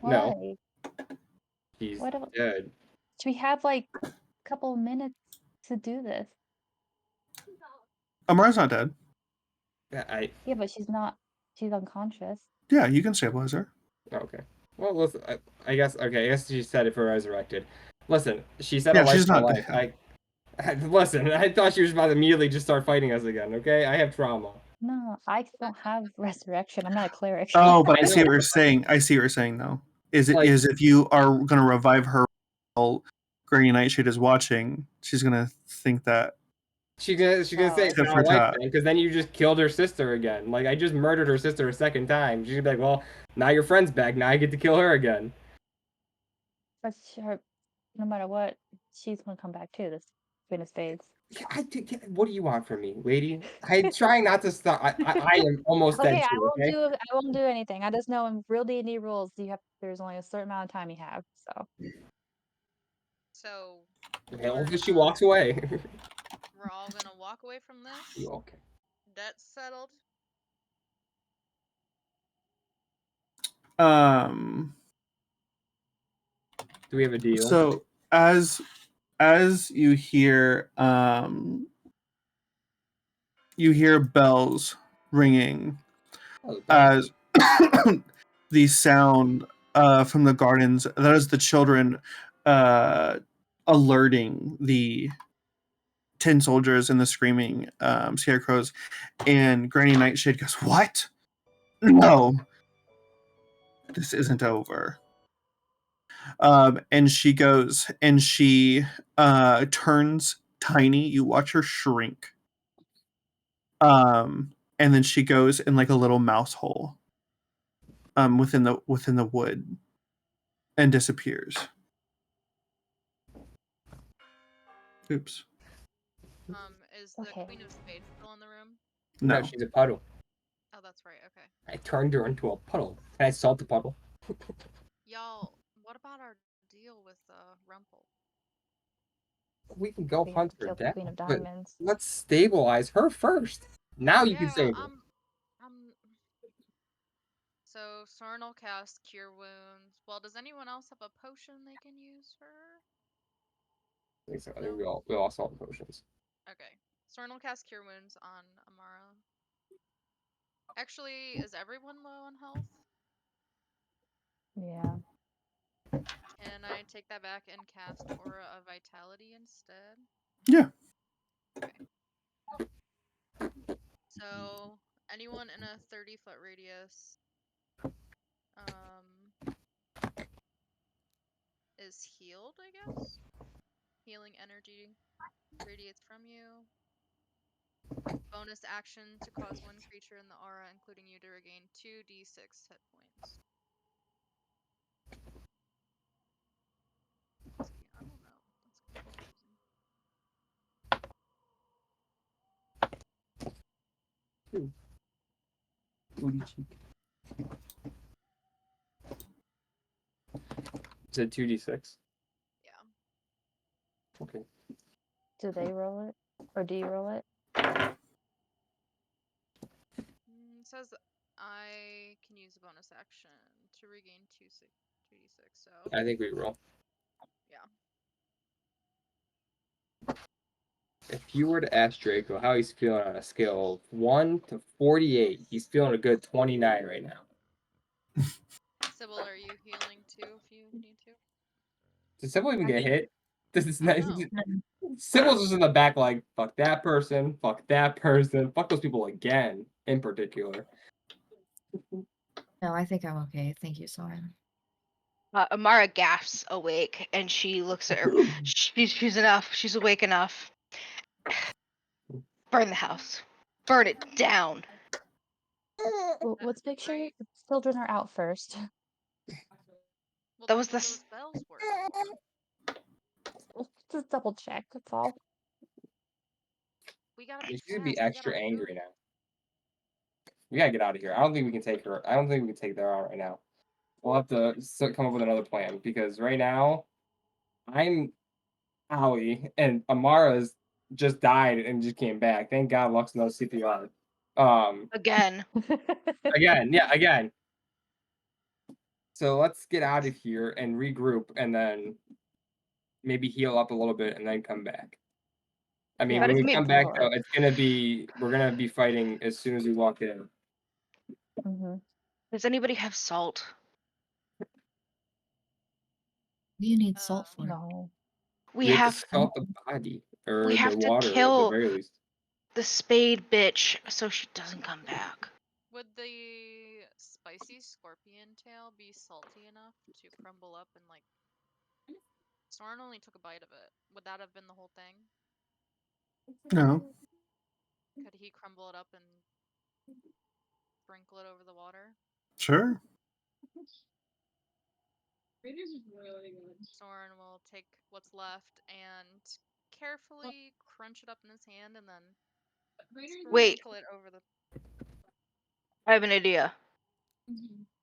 Why? He's What about- dead. We have like a couple of minutes to do this. Amara's not dead. Yeah, but she's not. She's unconscious. Yeah, you can stabilize her. Okay. Well, listen. I guess she said if we're resurrected. Listen, she said Yeah, a life she's for a not life. dead. Listen. I thought she was about to immediately just start fighting us again. Okay, I have trauma. No, I don't have resurrection. I'm not a cleric. Oh, but I I see what know, you're but, saying. I see what you're saying, though. Is it Like- is if you are going to revive her while Granny Nightshade is watching, she's going to think that. she's gonna say it's Tit not for a life tat. thing because then you just killed her sister again. Like I just murdered her sister a second time. She'd be like, well, now your friend's back. Now I get to kill her again. But no matter what, she's gonna come back too. This Queen of Spades. What do you want from me, lady? I'm trying not to stop. I am almost Okay, dead I too. won't Okay. do. I won't do anything. I just know in real D&D rules, there's only a certain amount of time you have. So So Okay, well, we're, she walks away. we're all gonna walk away from this. Okay. That's settled. Do we have a deal? So as you hear bells ringing Oh, that- as the sound from the gardens, that is the children alerting the tin soldiers and the screaming scarecrows, and Granny Nightshade goes, "What? No, this isn't over." And she goes and she turns tiny. You watch her shrink. And then she goes in like a little mouse hole within the wood and disappears. Oops. Is the Okay. Queen of Spades still in the room? No, No. she's a puddle. Oh, that's right. Okay. I turned her into a puddle. Can I salt the puddle? Y'all, what about our deal with Rumple? We can go we have hunt to her kill the down, Queen of but Diamonds. let's stabilize her first. Now you can Yeah, save her. I'm. So Soren will cast Cure Wounds. Well, does anyone else have a potion they can use for her? I think so. I No? think we all saw the potions. Okay. Soren will cast Cure Wounds on Amara. Actually, is everyone low on health? Yeah. Can I take that back and cast Aura of Vitality instead? Yeah. So, anyone in a 30-foot radius is healed, I guess? Healing energy radiates from you. Bonus action to cause one creature in the aura, including you, to regain 2d6 hit points. See, I don't know. That's confusing. Booty cheek. Is it 2d6? Yeah. Okay. Do they roll it, or do you roll it? It says I can use a bonus action to regain 2d6, so. I think we roll. Yeah. If you were to ask Draco how he's feeling on a scale of 1 to 48, he's feeling a good 29 right now. Sybil, are you healing too if you need to? Does Sybil even get hit? This is I nice. don't know. Sybil's just in the back like, fuck that person, fuck those people again, in particular. No, I think I'm okay. Thank you, Soren. Amara gasps awake and she looks at her. She's enough. She's awake enough. Burn the house. Burn it down. Well, let's make sure the children are out first. Well, That that's was what the those bells were for. We'll just double check. That's all. We gotta be She's gonna fast. be We extra gotta angry move. now. We gotta get out of here. I don't think we can take her. I don't think we can take her out right now. We'll have to come up with another plan because right now, I'm Ollie and Amara's just died and just came back. Thank God Lux knows CPR. again. Again. So let's get out of here and regroup and then maybe heal up a little bit and then come back. I mean, Yeah, But when it's we me. come back though, we're gonna be fighting as soon as we walk in. Mm-hmm. Does anybody have salt? What do you need salt for? No. We We have to have salt the body or we the have to water at the kill very least. the spade bitch so she doesn't come back. Would the spicy scorpion tail be salty enough to crumble up and like? Soren only took a bite of it. Would that have been the whole thing? No. Could he crumble it up and sprinkle it over the water? Sure. Soren will take what's left and carefully crunch it up in his hand and then Wait. sprinkle it over the I have an idea.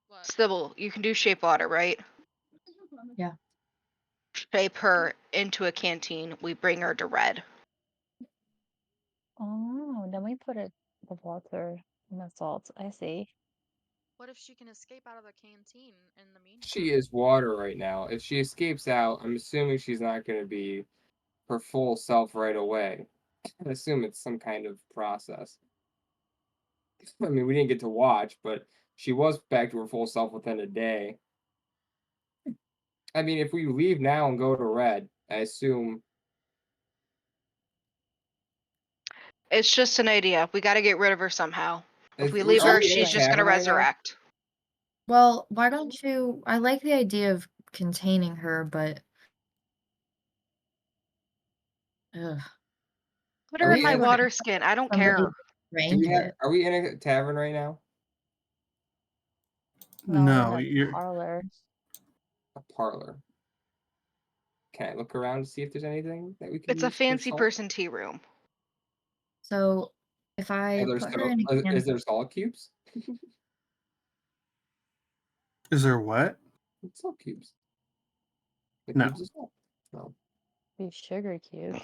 what? Sybil, you can do shape water, right? Yeah. Shape her into a canteen. We bring her to Red. Oh, then we put it the water and the salt. I see. What if she can escape out of the canteen in the meantime? She is water right now. If she escapes out, I'm assuming she's not going to be her full self right away. I assume it's some kind of process. I mean, we didn't get to watch, but she was back to her full self within a day. I mean, if we leave now and go to Red, I assume. It's just an idea. We got to get rid of her somehow. If we Are leave her, we in a she's just going to tavern right now? resurrect. Well, why don't you? I like the idea of containing her, but ugh, Put At her in least my I would water skin. I don't somebody care. range it. Are we in a tavern right now? No, we're No, in a you're parlor. A parlor. Can I look around to see if there's anything that we can It's a use for fancy salt? person tea room. So if I Are there put her in a can, is there salt cubes? is there what? Salt cubes. The No. cubes of salt. No. These sugar cubes.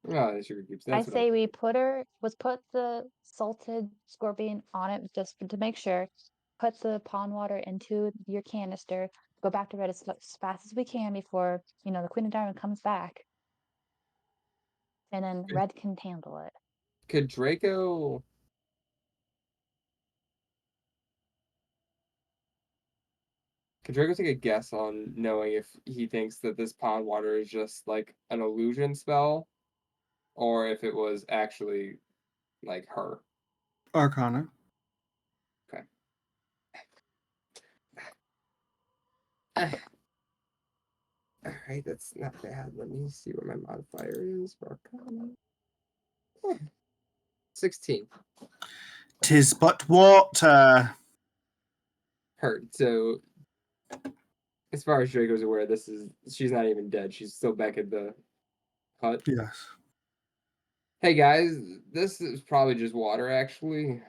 No, the sugar cubes. I That's what say we put the salted scorpion on it just to make sure. Put the pond water into your canister. Go back to Red as fast as we can before the Queen of Diamond comes back, and then Red can handle it. Could Draco take a guess on knowing if he thinks that this pond water is just like an illusion spell, or if it was actually like her? Arcana. Okay. All right, that's not bad. Let me see what my modifier is for Arcana. 16. 'Tis but water. Hurt. So, as far as Draco's aware, she's not even dead. She's still back at the hut. Yes. Hey guys, this is probably just water. Actually,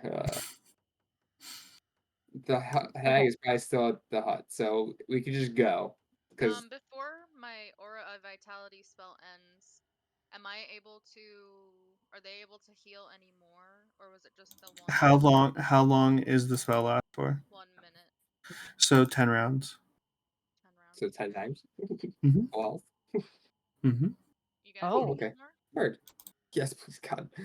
the hag Okay. is probably still at the hut, so we could just go. Because Before my aura of vitality spell ends, are they able to heal anymore, or was it just the one? How long is the spell last for? 1 minute, So 10 rounds. 10 rounds. so 10 times. Mhm. Well, Mm-hmm. You guys Oh. need okay. more? Heard. Yes, please, God. I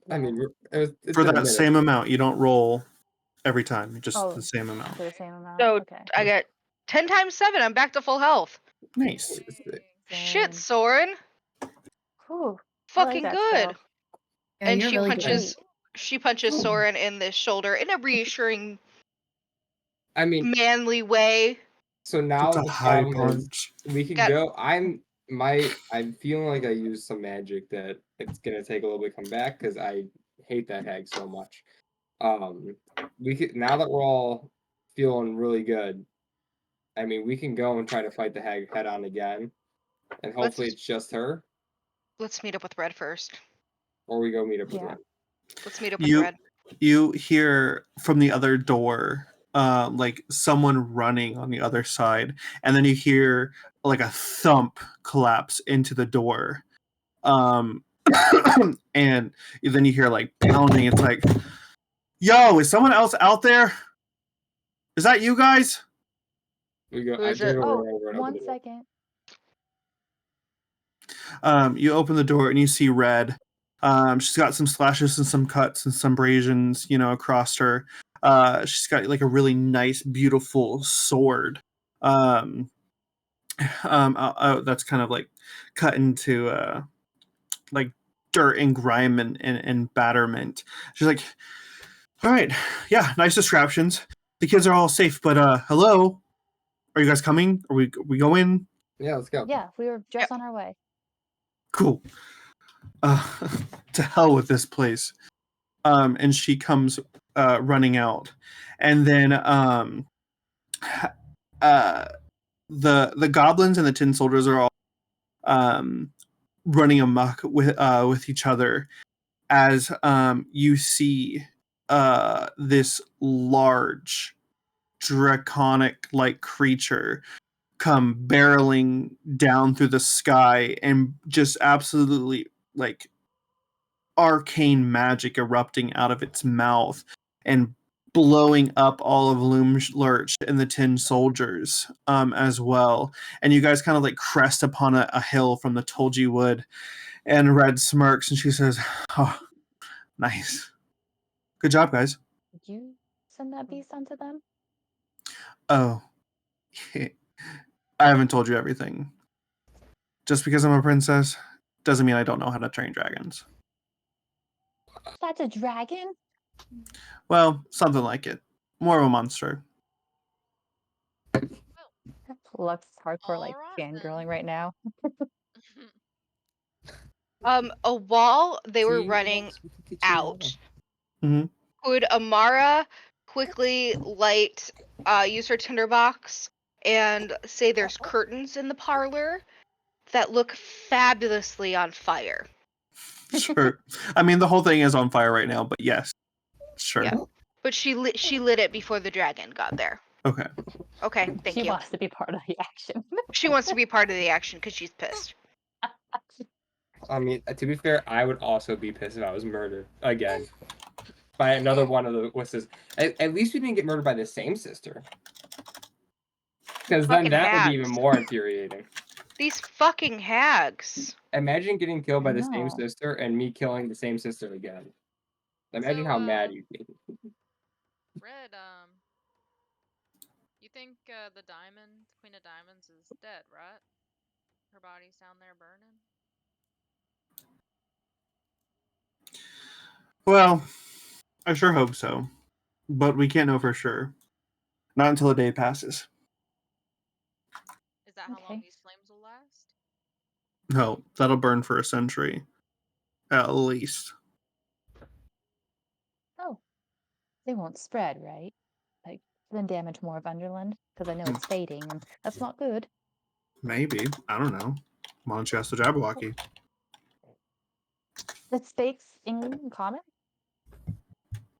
Yeah. mean, it's For been a that minute. same amount, you don't roll every time, just Oh, the same amount. for the same amount. So Okay. I got 10 times 7. I'm back to full health. Nice. Yay. Shit, Same. Soren. Whew. I like Fucking that good. spell. yeah, And you're she really punches good. she punches Soren in the shoulder in a reassuring, I mean, manly way. so now It's a the high problem is punch. we can Got- go. I'm feeling like I used some magic that it's gonna take a little bit to come back because I hate that hag so much. We could now that we're all feeling really good. I mean, we can go and try to fight the hag head on again, and hopefully it's just her, Let's meet up with Red first. or we go meet up with Yeah. Ren. Let's meet up with You Red. you hear from the other door like someone running on the other side, and then you hear like a thump collapse into the door. And then you hear like pounding. It's like, yo, is someone else out there? Is that you guys? We go. Who I is it? go Oh, run over and open one the door. second. You open the door and you see Red. She's got some slashes and some cuts and some abrasions, across her. She's got like a really nice, beautiful sword. That's kind of like cut into like dirt and grime and batterment. She's like, all right, yeah, nice distractions. The kids are all safe, but hello, are you guys coming? Are we going? Yeah, let's go. Yeah, we were just on our way. Cool. To hell with this place. And she comes running out, and then the goblins and the tin soldiers are all running amok with each other as you see this large draconic like creature come barreling down through the sky and just absolutely like arcane magic erupting out of its mouth and blowing up all of Lurch and the Tin Soldiers as well. And you guys kind of like crest upon a hill from the Tolji Wood. And Red smirks and she says, "Oh, nice. Good job, guys." Did you send that beast onto them? Oh, I haven't told you everything. Just because I'm a princess doesn't mean I don't know how to train dragons. That's a dragon? Well, something like it. More of a monster. Lux hardcore like Alright fangirling then. right now. While they were See, running Lux, we can get you all out, Mhm. could Amara quickly use her tinderbox and say there's curtains in the parlor that look fabulously on fire? Sure. I mean, the whole thing is on fire right now, but yes. Sure. Yeah. But she lit it before the dragon got there. Okay. Okay, thank She you. wants to be part of the action. She wants to be part of the action because she's pissed. I mean, to be fair, I would also be pissed if I was murdered again by another one of the what's this? At least we didn't get murdered by the same sister, because then Fucking that would be even hags. more infuriating. These fucking hags. Imagine getting killed by the same No. sister and me killing the same sister again. Imagine how mad you'd be. Red, you think the diamond, Queen of Diamonds, is dead, right? Her body's down there burning. Well, I sure hope so. But we can't know for sure. Not until a day passes. Is that how long Okay. these flames will last? No, that'll burn for a century. At least. Oh. They won't spread, right? Like, then damage more of Underland? Because I know it's fading, and that's not good. Maybe. I don't know. Why don't you ask the Jabberwocky? That speaks in common?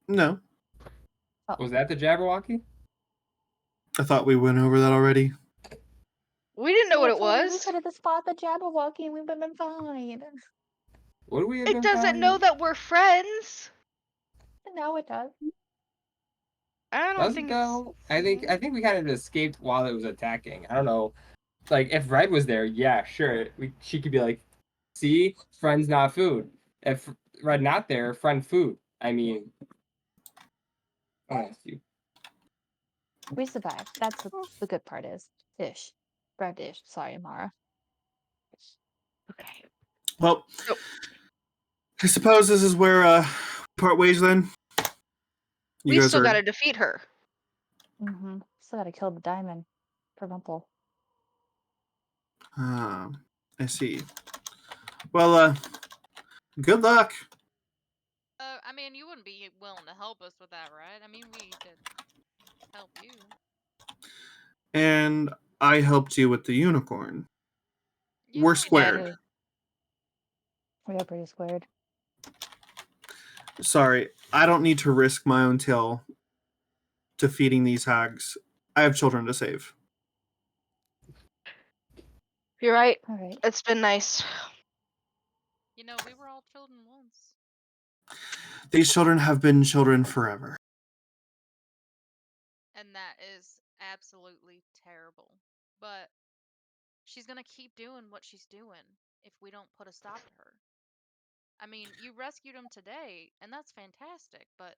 No. Was that the Jabberwocky? I thought we went over that already. We didn't know See, what I it told you we was. could have spot the Jabberwocky and we would have been fine. Would we have It been doesn't fine? know that we're friends. And now it does. I don't Does it think though? I think we kind of escaped while it was attacking. I don't know. Like if Red was there, yeah, sure. She could be like, "See, friend's not food." If Red not there, friend food. I mean, you. We survived. That's what the good part is. Ish. Bread ish. Sorry, Amara. Okay. Well, Nope. I suppose this is where part ways then. You We guys still are gotta defeat her. Mm-hmm. Still gotta kill the diamond. Purple. I see. Well, good luck. I mean, you wouldn't be willing to help us with that, right? I mean, we could help you. And I helped you with the unicorn. Yeah, We're we did. squared. We are pretty squared. Sorry, I don't need to risk my own tail defeating these hags. I have children to save. You're right. All right. It's been nice. You know, we were all children once. These children have been children forever. And that is absolutely terrible. But she's gonna keep doing what she's doing if we don't put a stop to her. I mean, you rescued him today, and that's fantastic, but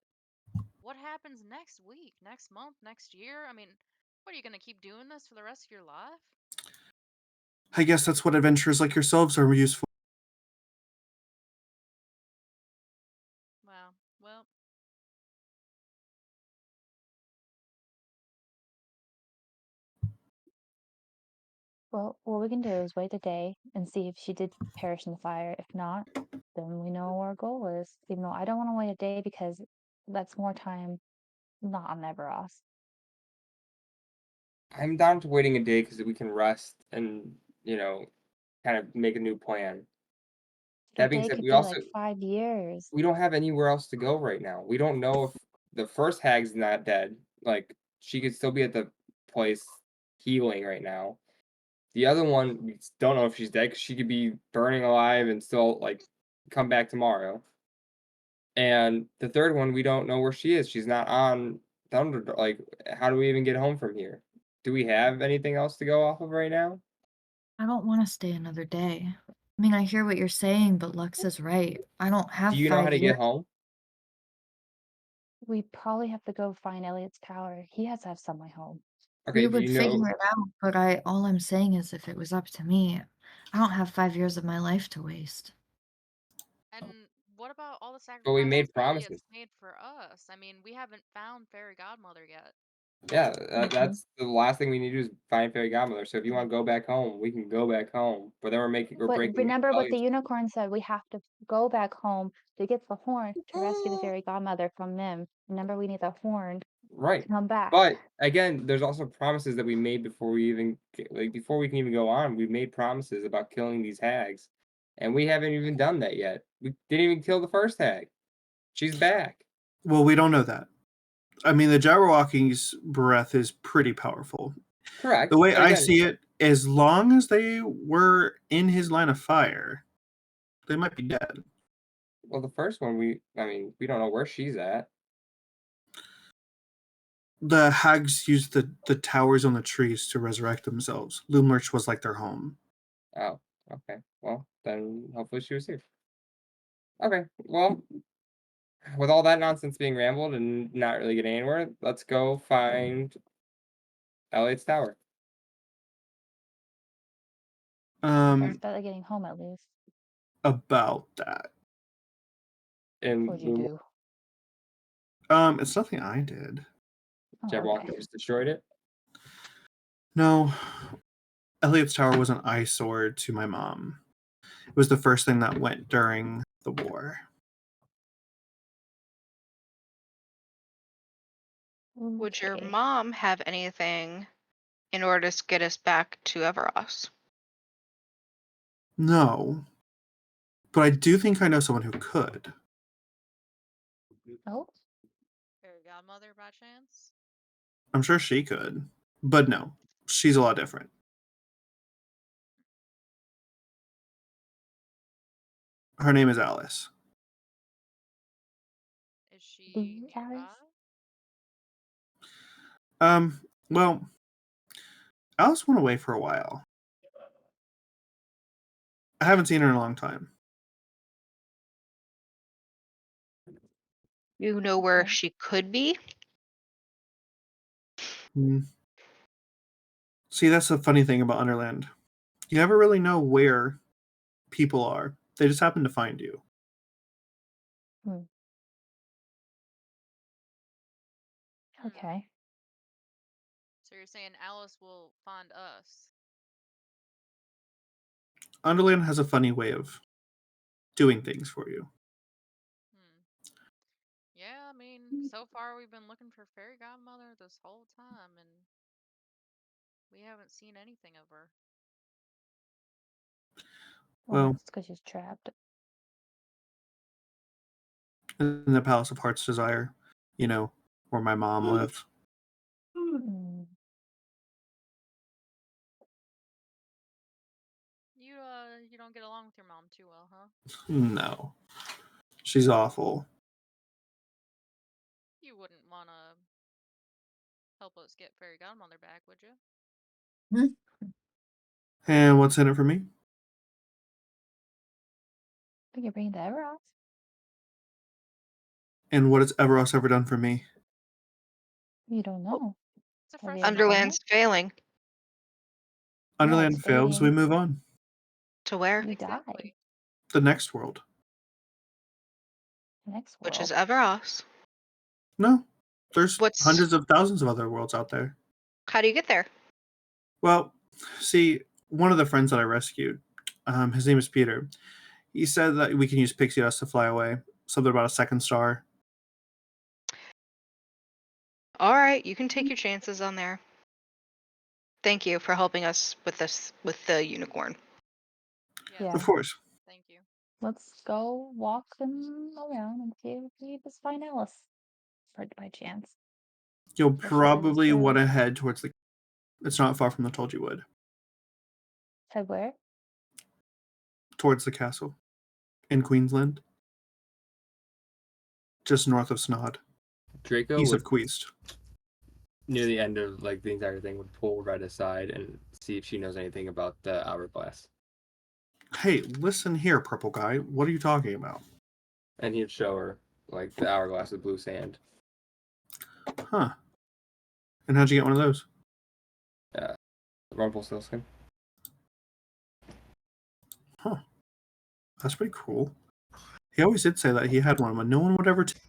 what happens next week, next month, next year? I mean, what are you gonna keep doing this for the rest of your life? I guess that's what adventurers like yourselves are used for. Wow. Well, Well, what we can do is wait a day and see if she did perish in the fire. If not, then we know what our goal is. Even though I don't want to wait a day because that's more time not on Everas. I'm down to waiting a day because we can rest and kind of make a new plan. A That being day said, could we be also like 5 years. we don't have anywhere else to go right now. We don't know if the first hag's not dead. Like she could still be at the place healing right now. The other one, we don't know if she's dead because she could be burning alive and still like come back tomorrow. And the third one, we don't know where she is. She's not on Thunder. Like, how do we even get home from here? Do we have anything else to go off of right now? I don't want to stay another day. I mean, I hear what you're saying, but Lux is right. I don't have Do you know how 5 to years. get home? We probably have to go find Elliot's Tower. He has to have some way home. Okay, We do would you know? figure it out, but all I'm saying is if it was up to me, I don't have 5 years of my life to waste. And what about all the But we sacrifices made promises. Eliot's made for us? I mean, we haven't found Fairy Godmother yet. Yeah, Mhm. that's the last thing we need to do is find Fairy Godmother. So if you want to go back home, we can go back home. But then we're But breaking remember what the Elliot's. unicorn said, we have to go back home to get the horn to rescue the fairy godmother from them. Remember, we need the horn Right. to come back. But again, there's also promises that we made before we even before we can even go on. We made promises about killing these hags, and we haven't even done that yet. We didn't even kill the first hag. She's back. Well, we don't know that. I mean, the Jabberwocky's breath is pretty powerful. Correct. The way But I again, see it, as long as they were in his line of fire, they might be dead. well, the first one we don't know where she's at. The hags used the towers on the trees to resurrect themselves. Loomlurch was like their home. Oh, okay. Well, then hopefully she was here. Okay. Well, with all that nonsense being rambled and not really getting anywhere, let's go find Elliot's Tower. It's Um, better getting home at least. about that. And What'd you do? It's nothing I did. Oh, Jabberwocky okay. just destroyed it. No, Eliot's Tower was an eyesore to my mom. It was the first thing that went during the war. Would your Okay. mom have anything in order to get us back to Everas? No, but I do think I know someone who could. Oh, Fairy Godmother by chance? I'm sure she could, but no, she's a lot different. Her name is Alice. Is she the nearby? Alice? Well, Alice went away for a while. I haven't seen her in a long time. You know where Okay. she could be? Hmm. See, that's the funny thing about Underland. You never really know where people are. They just happen to find you. Hmm. Hmm. Okay. So you're saying Alice will find us? Underland has a funny way of doing things for you. Hmm. Yeah, I mean, so far we've been looking for Fairy Godmother this whole time, and we haven't seen anything of her. Well, It's because she's trapped. in the Palace of Heart's Desire, where my mom lived. Hmm. You don't get along with your mom too well, huh? No, she's awful. You wouldn't want to help us get Fairy Godmother back, would you? And what's in it for me? We can bring the Everas. And what has Everos ever done for me? You don't know. It's a Have fresh you ever been start. Underland's failing. Yeah, it's Underland fails, we fading. move on. To where? You die. Exactly. The next world. Next Which is world. Everas. No, there's What's hundreds of thousands of other worlds out there. how do you get there? Well, see, one of the friends that I rescued, his name is Peter. He said that we can use pixie dust to fly away. Something about a second star. All right, you can take your chances on there. Thank you for helping us with this with the unicorn. Yes. Yeah. Of course. Thank you. Let's go walking around and see if we just find Alice. By chance. You'll Or she lives probably through- want to head towards the. It's not far from the Tulgey Wood. Head where? Towards the castle in Queensland, just north of Snod, Draco east would, of Queest. near the end of like the entire thing, would pull Red aside and see if she knows anything about the hourglass. Hey, listen here, purple guy. What are you talking about? And he'd show her like the hourglass with blue sand. Huh. And how'd you get one of those? Rumpelstiltskin. Huh. That's pretty cool. He always did say that he had one, but no one would ever take.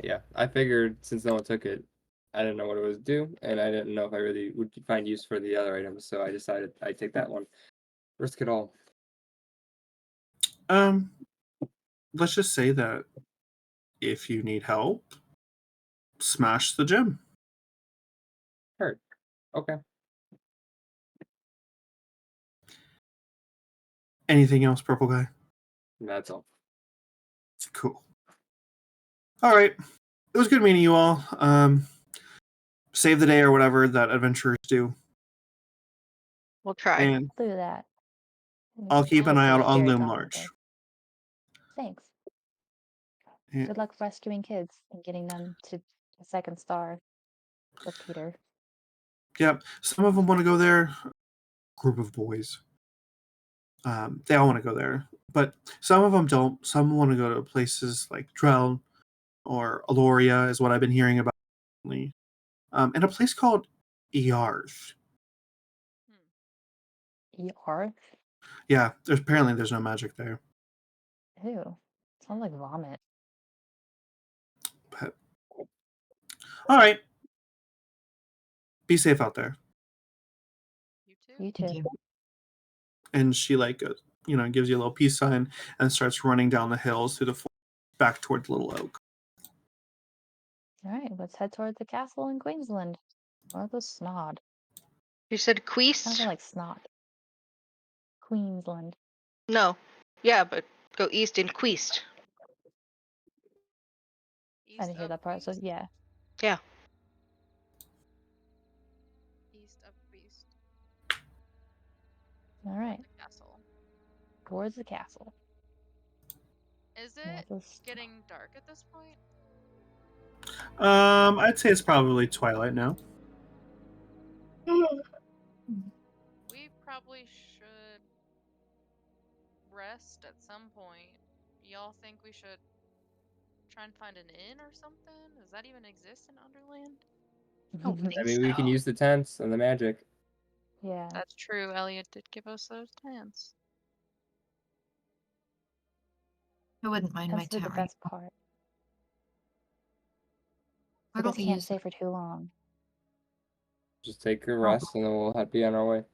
Yeah, I figured since no one took it, I didn't know what it was due, and I didn't know if I really would find use for the other items, so I decided I'd take that one. Risk it all. Let's just say that if you need help, smash the gem. Heard. Okay. Anything else, purple guy? That's all. Cool. All right. It was good meeting you all. Save the day or whatever that adventurers do. We'll try. And Do that. I'll keep an eye out on Hopefully Jerry Loom got Larch. there. Thanks. Yeah. Good luck rescuing kids and getting them to a second star for Peter. Yep. Some of them want to go there. Group of boys. They all want to go there, but some of them don't. Some want to go to places like Drell or Aloria, is what I've been hearing about. And a place called Earth. ER? Yeah, there's no magic there. Ew. Sounds like vomit. But all right. Be safe out there. You too. You Thank too. you. And she gives you a little peace sign and starts running down the hills through the forest back towards Little Oak. All right, let's head toward the castle in Queensland. Or the Snod. You said Sounds Queest? like Snot. Queensland. No. Yeah, but go east in Queest. I East didn't hear of that part, so Beast. yeah. Yeah. East of Beast. All right, The castle. towards the castle. Is North it of Snod. getting dark at this point? I'd say it's probably twilight now. We probably should rest at some point. Y'all think we should try and find an inn or something? Does that even exist in Underland? don't think I mean, we can so. use the tents and the magic. Yeah. That's true. Elliot did give us those tents. I wouldn't mind my That's the tent right best part. I We don't just can't use stay for too long. Just take a rest, and then we'll be on our way.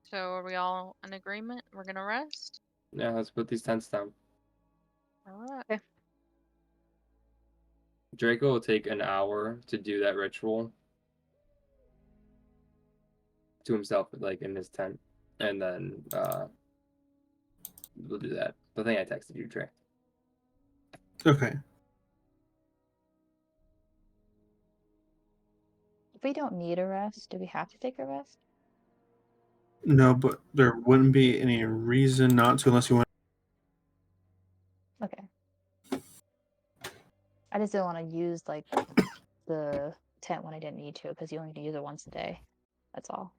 So are we all in agreement? We're gonna rest? Yeah, let's put these tents down. Alright. Draco will take an hour to do that ritual to himself, like in his tent, and then we'll do that. The thing I texted you, Trey. Okay. If we don't need a rest, do we have to take a rest? No, but there wouldn't be any reason not to unless you want. Okay. I just didn't want to use like the tent when I didn't need to, because you only need to use it once a day. That's all.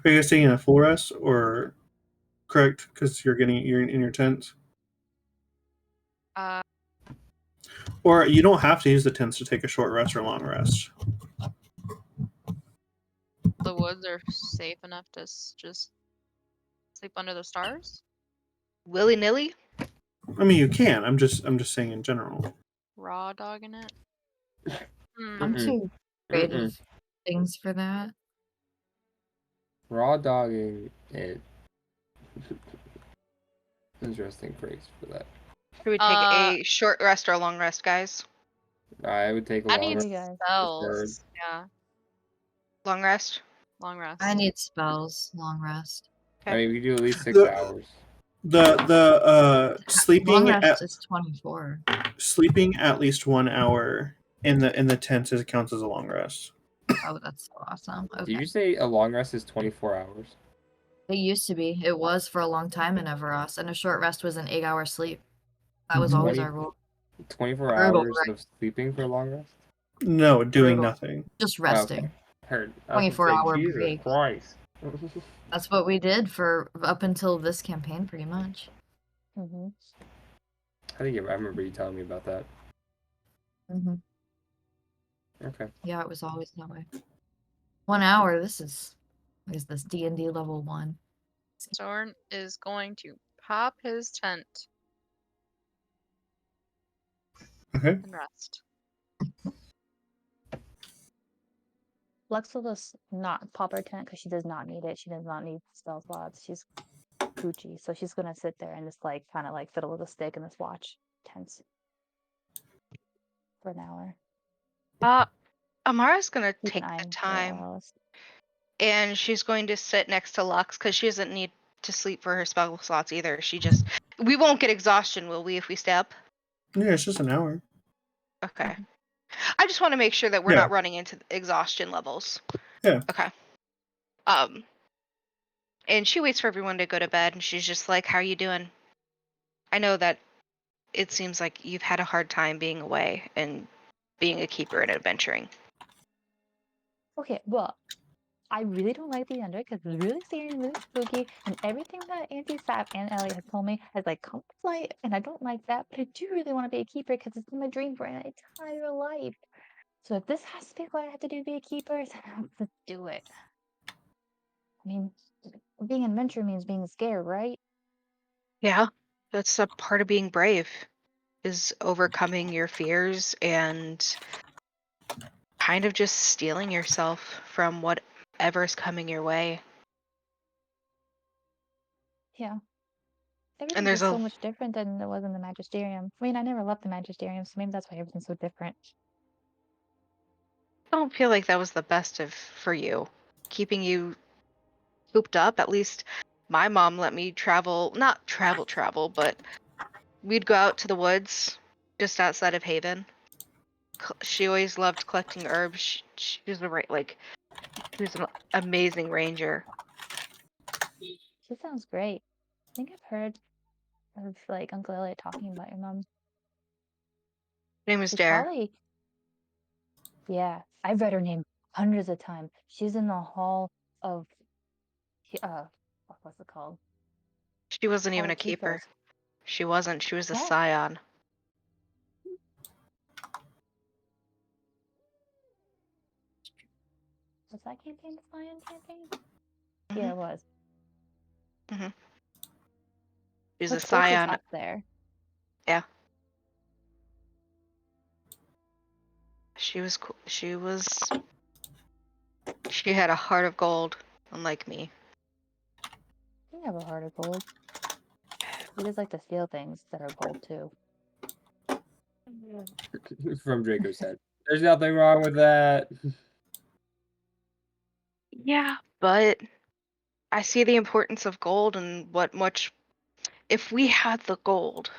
Are you guys taking a full rest or correct? Because you're in your tent, Uh, or you don't have to use the tents to take a short rest or long rest. the woods are safe enough to just sleep under the stars? Willy nilly? I mean, you can. I'm just saying in general. Raw dogging it? I'm Mm-mm. too afraid of things for that. Raw dogging it. Interesting phrase for that. Should we take a short rest or a long rest, guys? I would take a I long need rest. You guys. spells. Yeah, Long rest? long rest. I need spells, long rest. I mean, we could do at least 6 The- hours. The Long sleeping rest at is 24. sleeping at least 1 hour in the tent counts as a long rest. Oh, that's so awesome. Did Okay. you say a long rest is 24 hours? It used to be. It was for a long time in Everas, and a short rest was an 8-hour sleep. That was always 20 our rule. 24 Brutal, hours right? of sleeping for a long rest? No, doing Brutal. nothing. Just Oh, resting. okay. Heard. I was 24-hour Jesus break. Christ. That's what we did for up until this campaign, pretty much. Mm-hmm. I remember you telling me about that. Mm-hmm. Okay. Yeah, it was always that way. 1 hour. This is this D&D level 1. Soren is going to pop his tent Okay. and rest. Lux will just not pop her tent because she does not need it. She does not need spell slots. She's Gucci, so she's gonna sit there and just like kind of like fiddle with a stick and just watch tents for an hour. Amara's gonna Keep an take eye the on time, Alice. and she's going to sit next to Lux because she doesn't need to sleep for her spell slots either. We won't get exhaustion, will we, if we stay up? Yeah, it's just an hour. Okay. I just want to make sure that we're Yeah. not running into exhaustion levels. Yeah. Okay. And she waits for everyone to go to bed, and she's just like, "How are you doing? I know that it seems like you've had a hard time being away and being a keeper and adventuring." Okay, well, I really don't like the under because it's really scary and really spooky, and everything that Auntie Sap and Elliot has told me has like come to light, and I don't like that. But I do really want to be a keeper because it's been my dream for an entire life. So if this has to be what I have to do to be a keeper, then I have to do it. I mean, being an adventurer means being scared, right? Yeah, that's a part of being brave, is overcoming your fears and kind of just stealing yourself from whatever's coming your way. Yeah. And Everything's there's just a so much different than it was in the Magisterium. I mean, I never left the Magisterium, so maybe that's why everything's so different. I don't feel like that was the best for you, keeping you cooped up. At least my mom let me travel, not travel, but we'd go out to the woods just outside of Haven. She always loved collecting herbs. She was she was an amazing ranger. She sounds great. I think I've heard of like Uncle Elliot talking about your mom. Her name was She's Dare. probably, yeah, I've read her name hundreds of times. She's in the hall of, what's it called? She wasn't Hall even a of keeper. Keepers. She wasn't. She was a Yeah. scion. Was that campaign the Lion campaign? Mhm. Yeah, it was. She was a What's closest scion. up there? Yeah. She was cool. She had a heart of gold, unlike me. You have a heart of gold. You just like to steal things that are gold too. From Draco said. There's nothing wrong with that. Yeah, but I see the importance of gold and if we had the gold,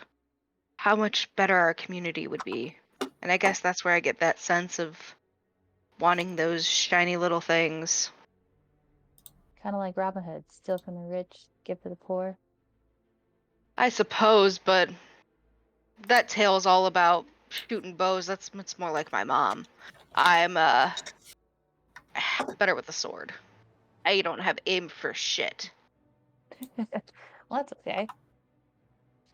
how much better our community would be. And I guess that's where I get that sense of wanting those shiny little things. Kind of like Robin Hood, steal from the rich, give to the poor. I suppose, but that tale's all about shooting bows. It's more like my mom. I'm better with the sword. I don't have aim for shit. Well, that's okay.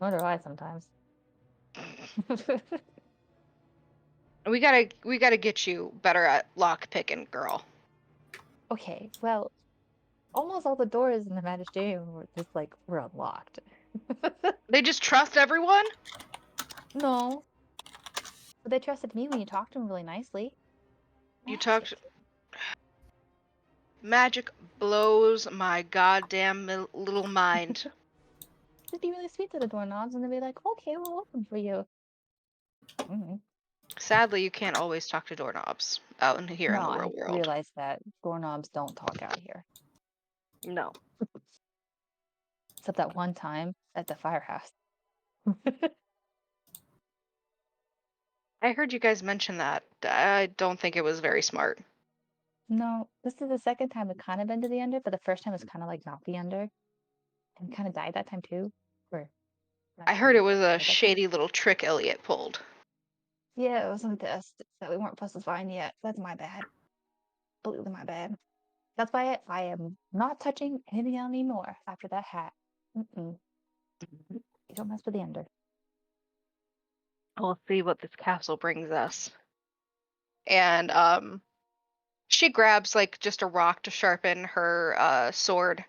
So do I sometimes. We gotta get you better at lock picking, girl. Okay, well, almost all the doors in the Magisterium were unlocked. They just trust everyone? No, but they trusted me when you talked to them really nicely. You Magic. talked. Magic blows my goddamn little mind. Just be really sweet to the doorknobs, and they'll be like, "Okay, we'll open for you." Sadly, you can't always talk to doorknobs out in here in No, the I real world. realize that doorknobs don't talk out here. No. Except that one time at the firehouse. I heard you guys mention that. I don't think it was very smart. No, this is the second time we've kind of been to the under, but the first time was kind of like not the under, and kind of died that time too. Or I heard it was a shady little trick Eliot pulled. Yeah, it was a test that we weren't supposed to find yet. That's my bad. Completely my bad. That's why I am not touching anything anymore after that hat. You don't mess with the under. We'll see what this castle brings us. And she grabs like just a rock to sharpen her sword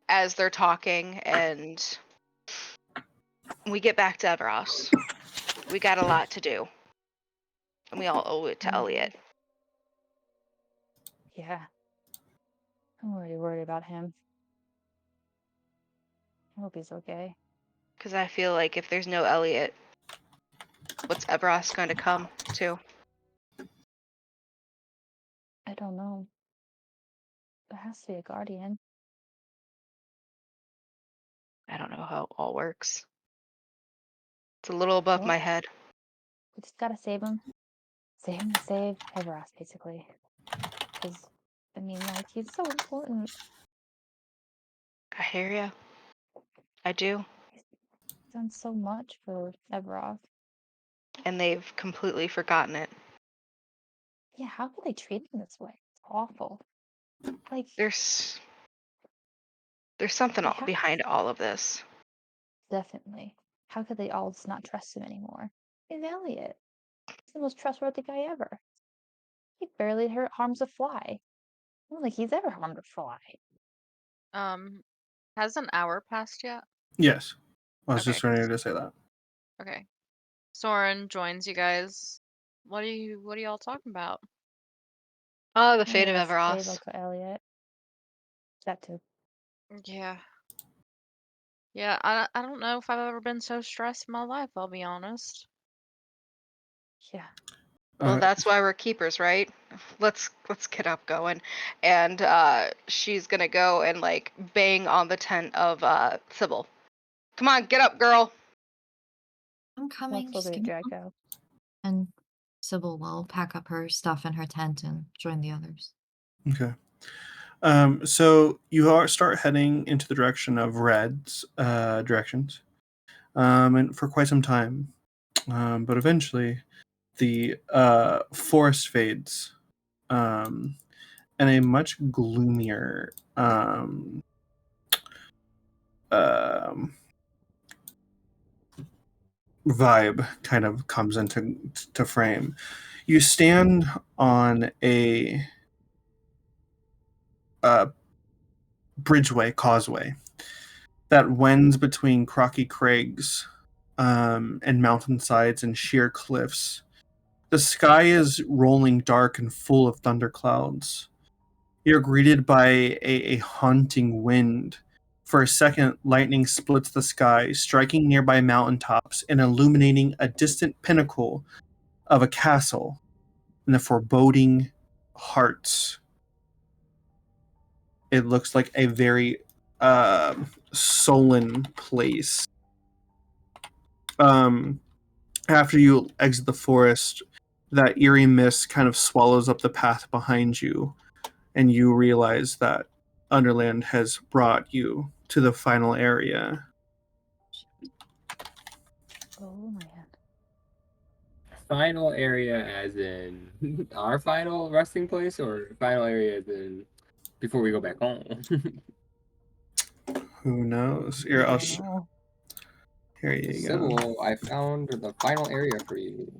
as they're talking, and we get back to Everas. We got a lot to do, and we all owe it to Eliot. Yeah. I'm already worried about him. I hope he's okay. Because I feel like if there's no Eliot, what's Everas going to come to? I don't know. There has to be a guardian. I don't know how it all works. It's a little above my head. We just gotta save him. Save him to save Everas, basically. Because, I mean, like, he's so important. I hear ya. I do. He's done so much for Everas. And they've completely forgotten it. Yeah, how could they treat him this way? It's awful. Like, There's something behind all of this. definitely. How could they all just not trust him anymore? He's Eliot. He's the most trustworthy guy ever. He barely harms a fly. I don't think he's ever harmed a fly. Has an hour passed yet? Yes. I was Okay. just ready to say that. Okay. Soren joins you guys. What are y'all talking about? Oh, the fate of Everas. Stable to Eliot. That too. Yeah. Yeah, I don't know if I've ever been so stressed in my life, I'll be honest. Yeah. Well, that's why we're keepers, right? Let's get up going. And she's gonna go and like bang on the tent of Sybil. Come on, get up, girl. I'm coming. That's Just what give me a Draco. And Sybil will pack up her stuff in her tent and join the others. Okay. So you start heading into the direction of Red's directions, and for quite some time, but eventually, the forest fades, and a much gloomier vibe kind of comes into frame. You stand on a causeway that wends between crocky crags and mountainsides and sheer cliffs. The sky is rolling dark and full of thunderclouds. You're greeted by a haunting wind. For a second, lightning splits the sky, striking nearby mountaintops and illuminating a distant pinnacle of a castle in the foreboding hearts. It looks like a very sullen place. After you exit the forest, that eerie mist kind of swallows up the path behind you, and you realize that Underland has brought you to the final area. Oh man. Final area as in our final resting place, or final area as in before we go back home? Who knows? I Here, don't know. here you go. Sybil, I found the final area for you.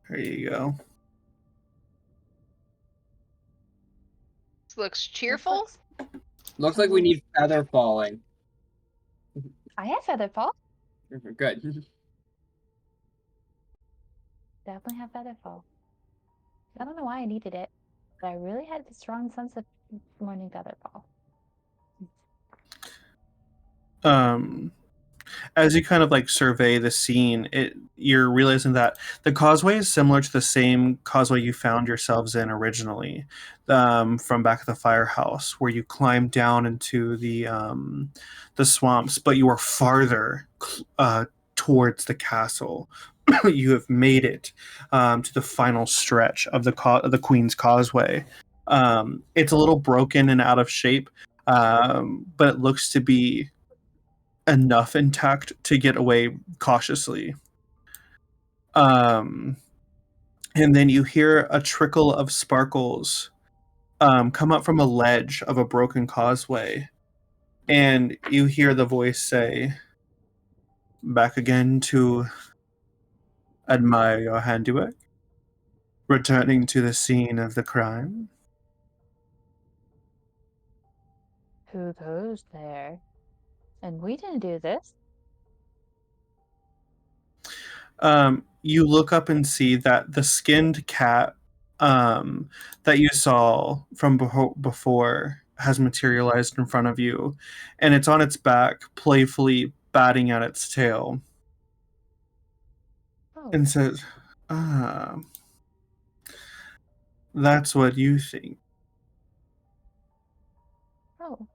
There you go. This looks cheerful. Looks like we need feather falling. I have Featherfall. Good. Definitely have Featherfall. I don't know why I needed it, I really had a strong sense of morning featherball. As you kind of like survey the scene, you're realizing that the causeway is similar to the same causeway you found yourselves in originally, from back at the firehouse, where you climbed down into the swamps, but you are farther towards the castle. You have made it to the final stretch of the Queen's Causeway. It's a little broken and out of shape, but it looks to be enough intact to get away cautiously. And then you hear a trickle of sparkles come up from a ledge of a broken causeway, and you hear the voice say, "Back again to admire your handiwork? Returning to the scene of the crime?" Who goes there? And we didn't do this. You look up and see that the skinned cat that you saw from before has materialized in front of you, and it's on its back, playfully batting at its tail, Oh, and says, "Ah, that's what you think." oh.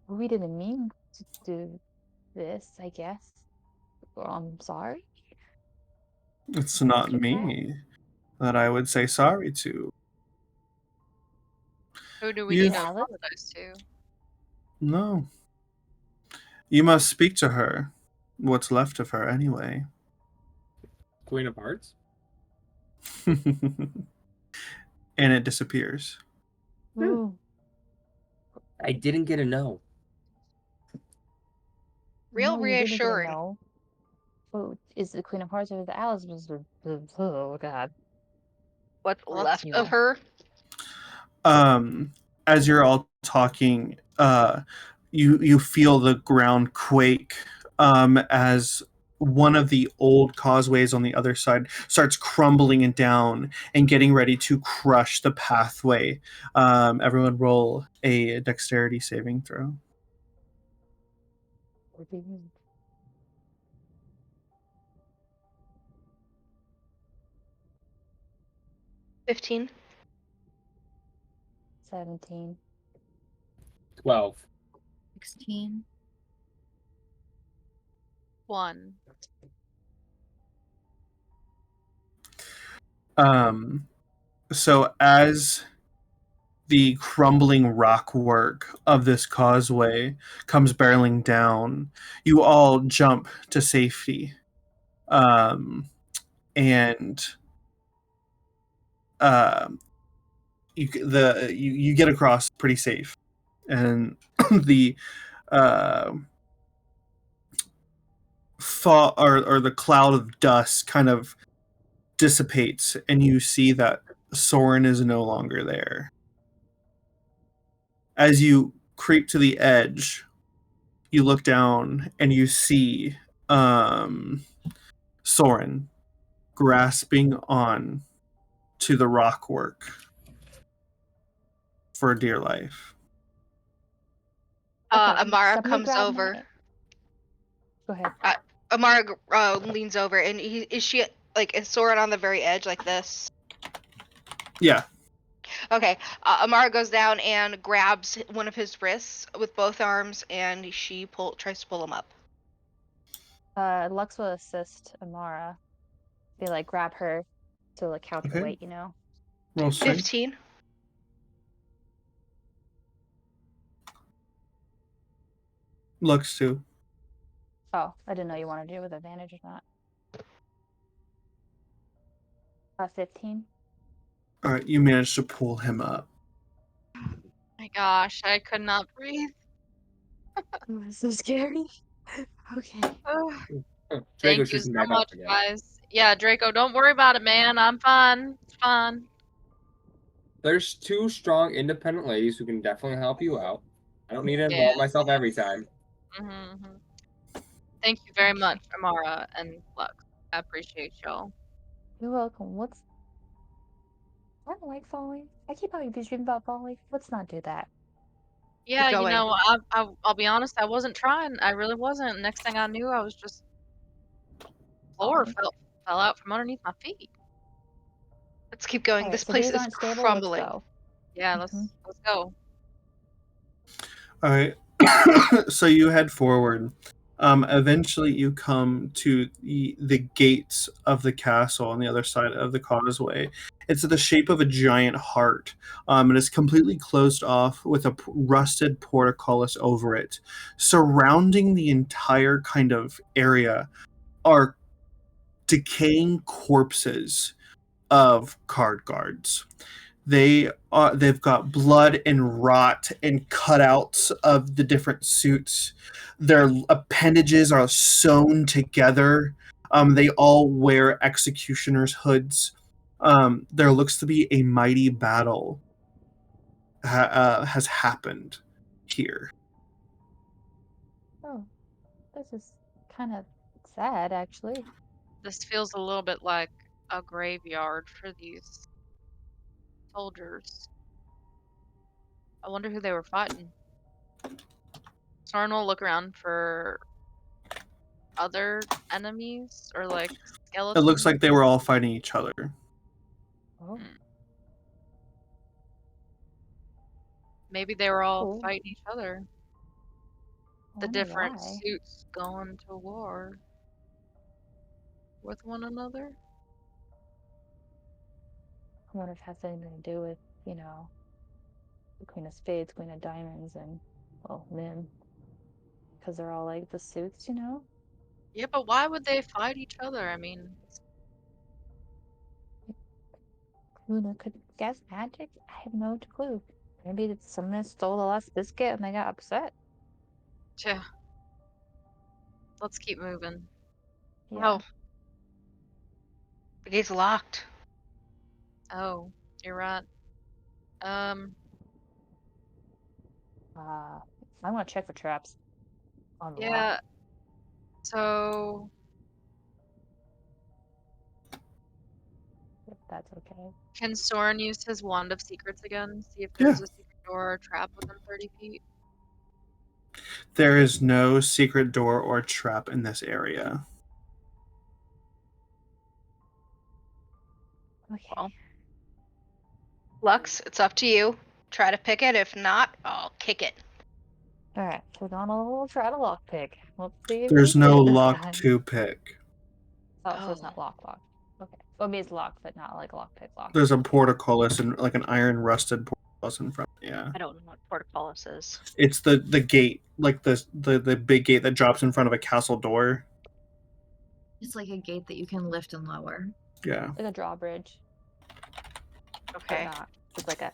We didn't mean to do this, I guess. Well, I'm sorry. It's not Thank you, cat. me that I would say sorry to. Who do we You need to Alice? apologize to? No. You must speak to her. What's left of her, anyway. Queen of Hearts? And it disappears. Ooh. I didn't get a no. Real No, you didn't get a reassuring. no. Oh, is the Queen of Hearts or the Alice? Oh, God. What's That's left you. of her? As you're all talking, you feel the ground quake as one of the old causeways on the other side starts crumbling and down and getting ready to crush the pathway. Everyone roll a dexterity saving throw. Mm-hmm. 15. 17. 12. 16. 1. So as the crumbling rockwork of this causeway comes barreling down, you all jump to safety. And you get across pretty safe, and the fall or the cloud of dust kind of dissipates, and you see that Soren is no longer there. As you creep to the edge, you look down and you see Soren grasping on to the rockwork for dear life. Okay, Amara somebody comes grab over. my- Go ahead. Amara leans over, and is she like, is Soren on the very edge like this? Yeah. Okay. Amara goes down and grabs one of his wrists with both arms, and she tries to pull him up. Lux will assist Amara. They like grab her to like count her Okay. weight, you know. Roll strength. 15. Lux too. Oh, I didn't know you wanted to do it with advantage or not. 15. All right, you managed to pull him up. My gosh, I could not breathe. Oh, it's so scary. Okay. Ugh. Draco's Thank you shooting so back much, up again. guys. Yeah, Draco, don't worry about it, man. I'm fine. It's fine. There's 2 strong, independent ladies who can definitely help you out. I don't need to involve myself every time. Mm-hmm. Thank you very much, Amara and Lux. I appreciate y'all. You're welcome. What's I don't like falling. I keep having these dreams about falling. Let's not do that. Yeah, you going. know, I'll be honest, I wasn't trying. I really wasn't. Next thing I knew, I was just floor Falling. fell out from underneath my feet. Let's keep going. Alright, This so place these is aren't stable. Let's crumbling. go. Yeah, Mhm. let's go. All right. So you head forward. Eventually, you come to the gates of the castle on the other side of the causeway. It's the shape of a giant heart. It is completely closed off with a rusted portcullis over it. Surrounding the entire kind of area are decaying corpses of card guards. They've got blood and rot and cutouts of the different suits. Their appendages are sewn together. They all wear executioner's hoods. There looks to be a mighty battle has happened here. Oh, this is kind of sad, actually. This feels a little bit like a graveyard for these soldiers. I wonder who they were fighting. Soren will look around for other enemies or like It skeletons. looks like they were all fighting each other. Oh, Maybe they were all Cool. fighting each other. I The wonder different why. suits going to war with one another. I wonder if it has anything to do with, you know, the Queen of Spades, Queen of Diamonds, and, well, Nim. Because they're all like the suits, you know? Yeah, but why would they fight each other? I mean, Luna could guess magic? I have no clue. Maybe someone stole the last biscuit and they got upset. yeah. Let's keep moving. Yeah. Oh. The gate's locked. Oh, you're right. I want to check for traps on the lock. Yeah. So If that's okay. can Soren use his wand of secrets again? See if Yeah. there's a secret door or trap within 30 feet. There is no secret door or trap in this area. Okay. Well. Lux, it's up to you. Try to pick it. If not, I'll kick it. Alright, so Donald will try to lockpick. Let's see if There's we no get it this lock time. to pick. Oh, so it's Oh. not lock. Okay. Well, it means lock, but not like lockpick. There's a portcullis and like an iron rusted portcullis in front. Yeah, I don't know what portcullis is. it's the gate, like the big gate that drops in front of a castle door. It's like a gate that you can lift and lower. Yeah. Like a drawbridge. Okay. But not. It's like a.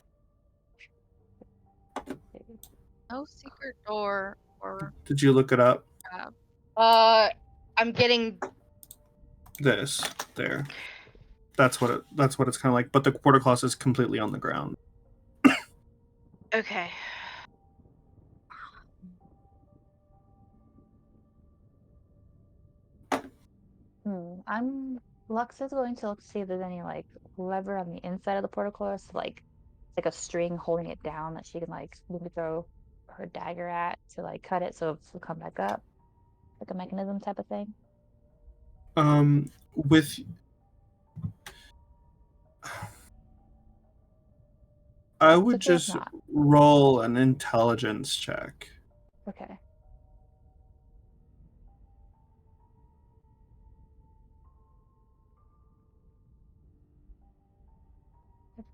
No secret door or Did you look it up? trap. I'm getting. This there. That's what it's kind of like. But the portcullis is completely on the ground. Okay. Lux is going to look to see if there's any like lever on the inside of the portcullis, like a string holding it down that she can like maybe throw her dagger at to like cut it so it'll come back up, like a mechanism type of thing. With I would But there's just not. roll an intelligence check. Okay.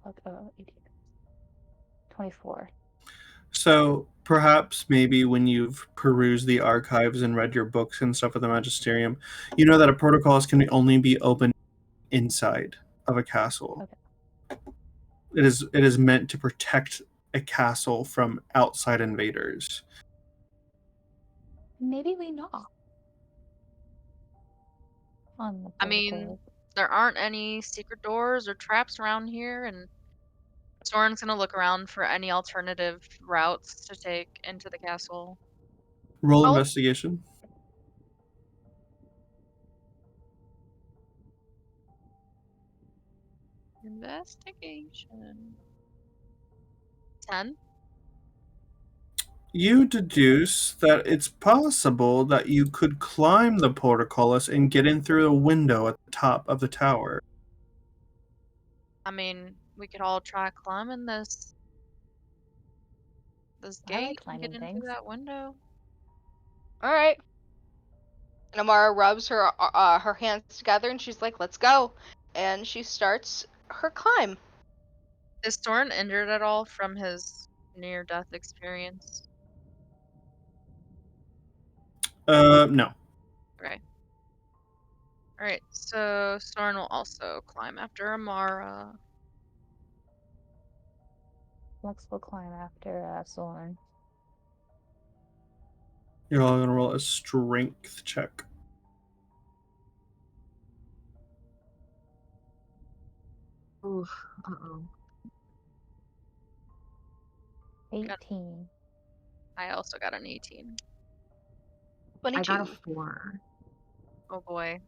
Look, 18. 24. So perhaps maybe when you've perused the archives and read your books and stuff with the Magisterium, you know that a portcullis can only be opened inside of a castle. Okay. It is meant to protect a castle from outside invaders. Maybe we knock on the I mean, portcullis. there aren't any secret doors or traps around here, and Soren's gonna look around for any alternative routes to take into the castle. Roll Oh. investigation. Investigation. 10. You deduce that it's possible that you could climb the portcullis and get in through a window at the top of the tower. I mean, we could all try climbing this I like gate and climbing get into things. that window. All right. And Amara rubs her hands together and she's like, "Let's go." And she starts her climb. Is Soren injured at all from his near-death experience? No. Okay. Alright, so Soren will also climb after Amara. Lux will climb after Soren. You're all going to roll a strength check. Oof. Uh-oh. 18. I also got an 18. 22. I got a 4. Oh boy.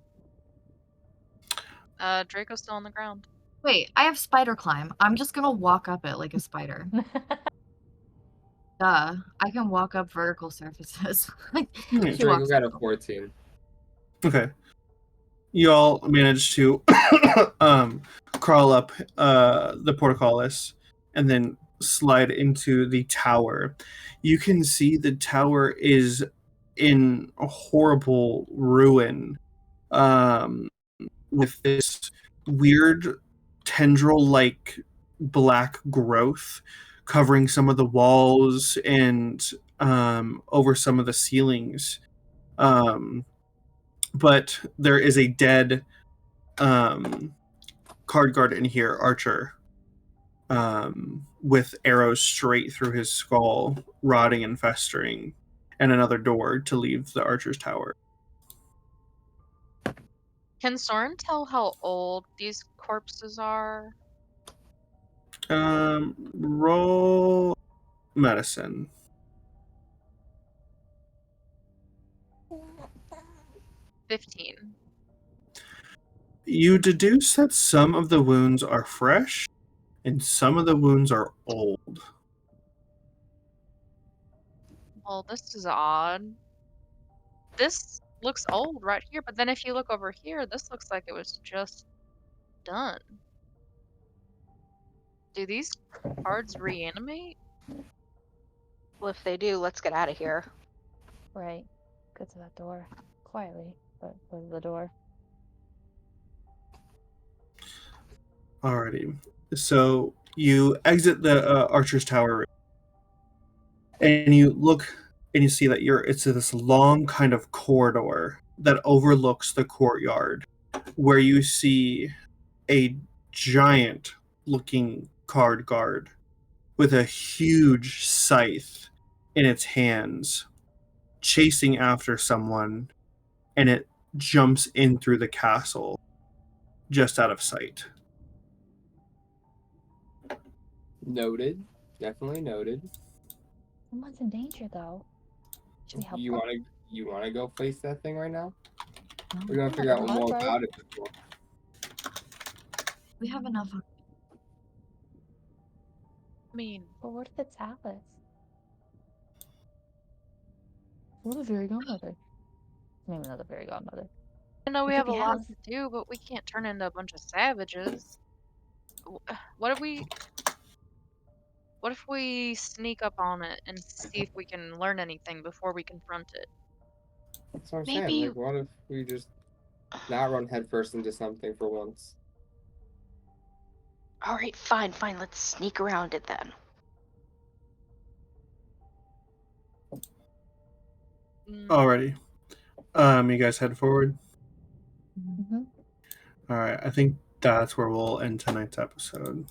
Draco's still on the ground. Wait, I have spider climb. I'm just gonna walk up it like a spider. Duh. I can walk up vertical surfaces. She Draco walks got a up. 14. Okay. You all managed to crawl up the portcullis and then slide into the tower. You can see the tower is in a horrible ruin, with this weird tendril-like black growth covering some of the walls and over some of the ceilings. But there is a dead card guard in here, Archer, with arrows straight through his skull, rotting and festering, and another door to leave the Archer's tower. Can Soren tell how old these corpses are? Roll medicine. 15. You deduce that some of the wounds are fresh and some of the wounds are old. Well, this is odd. This looks old right here, but then if you look over here, this looks like it was just done. Do these cards reanimate? Well, if they do, let's get out of here. Right. Go to that door. Quietly, but go to the door. Alrighty. So you exit the Archer's Tower and you look and you see that it's this long kind of corridor that overlooks the courtyard, where you see a giant looking card guard with a huge scythe in its hands chasing after someone, and it jumps in through the castle just out of sight. Noted. Definitely noted. Someone's in danger, though. Should we help You them? wanna go face that thing right now? No, We're gonna figure out Come on, more bud. about it before. we have enough. I mean, But what if it's Alice? What a fairy godmother. Maybe not a fairy godmother. I know we It have could a be lot Alice. to do, but we can't turn into a bunch of savages. What if we sneak up on it and see if we can learn anything before we confront it? That's what I'm Maybe- saying. Like, what if we just not run headfirst into something for once? All right, fine. Let's sneak around it then. Alrighty. You guys head forward. Mm-hmm. Alright, I think that's where we'll end tonight's episode.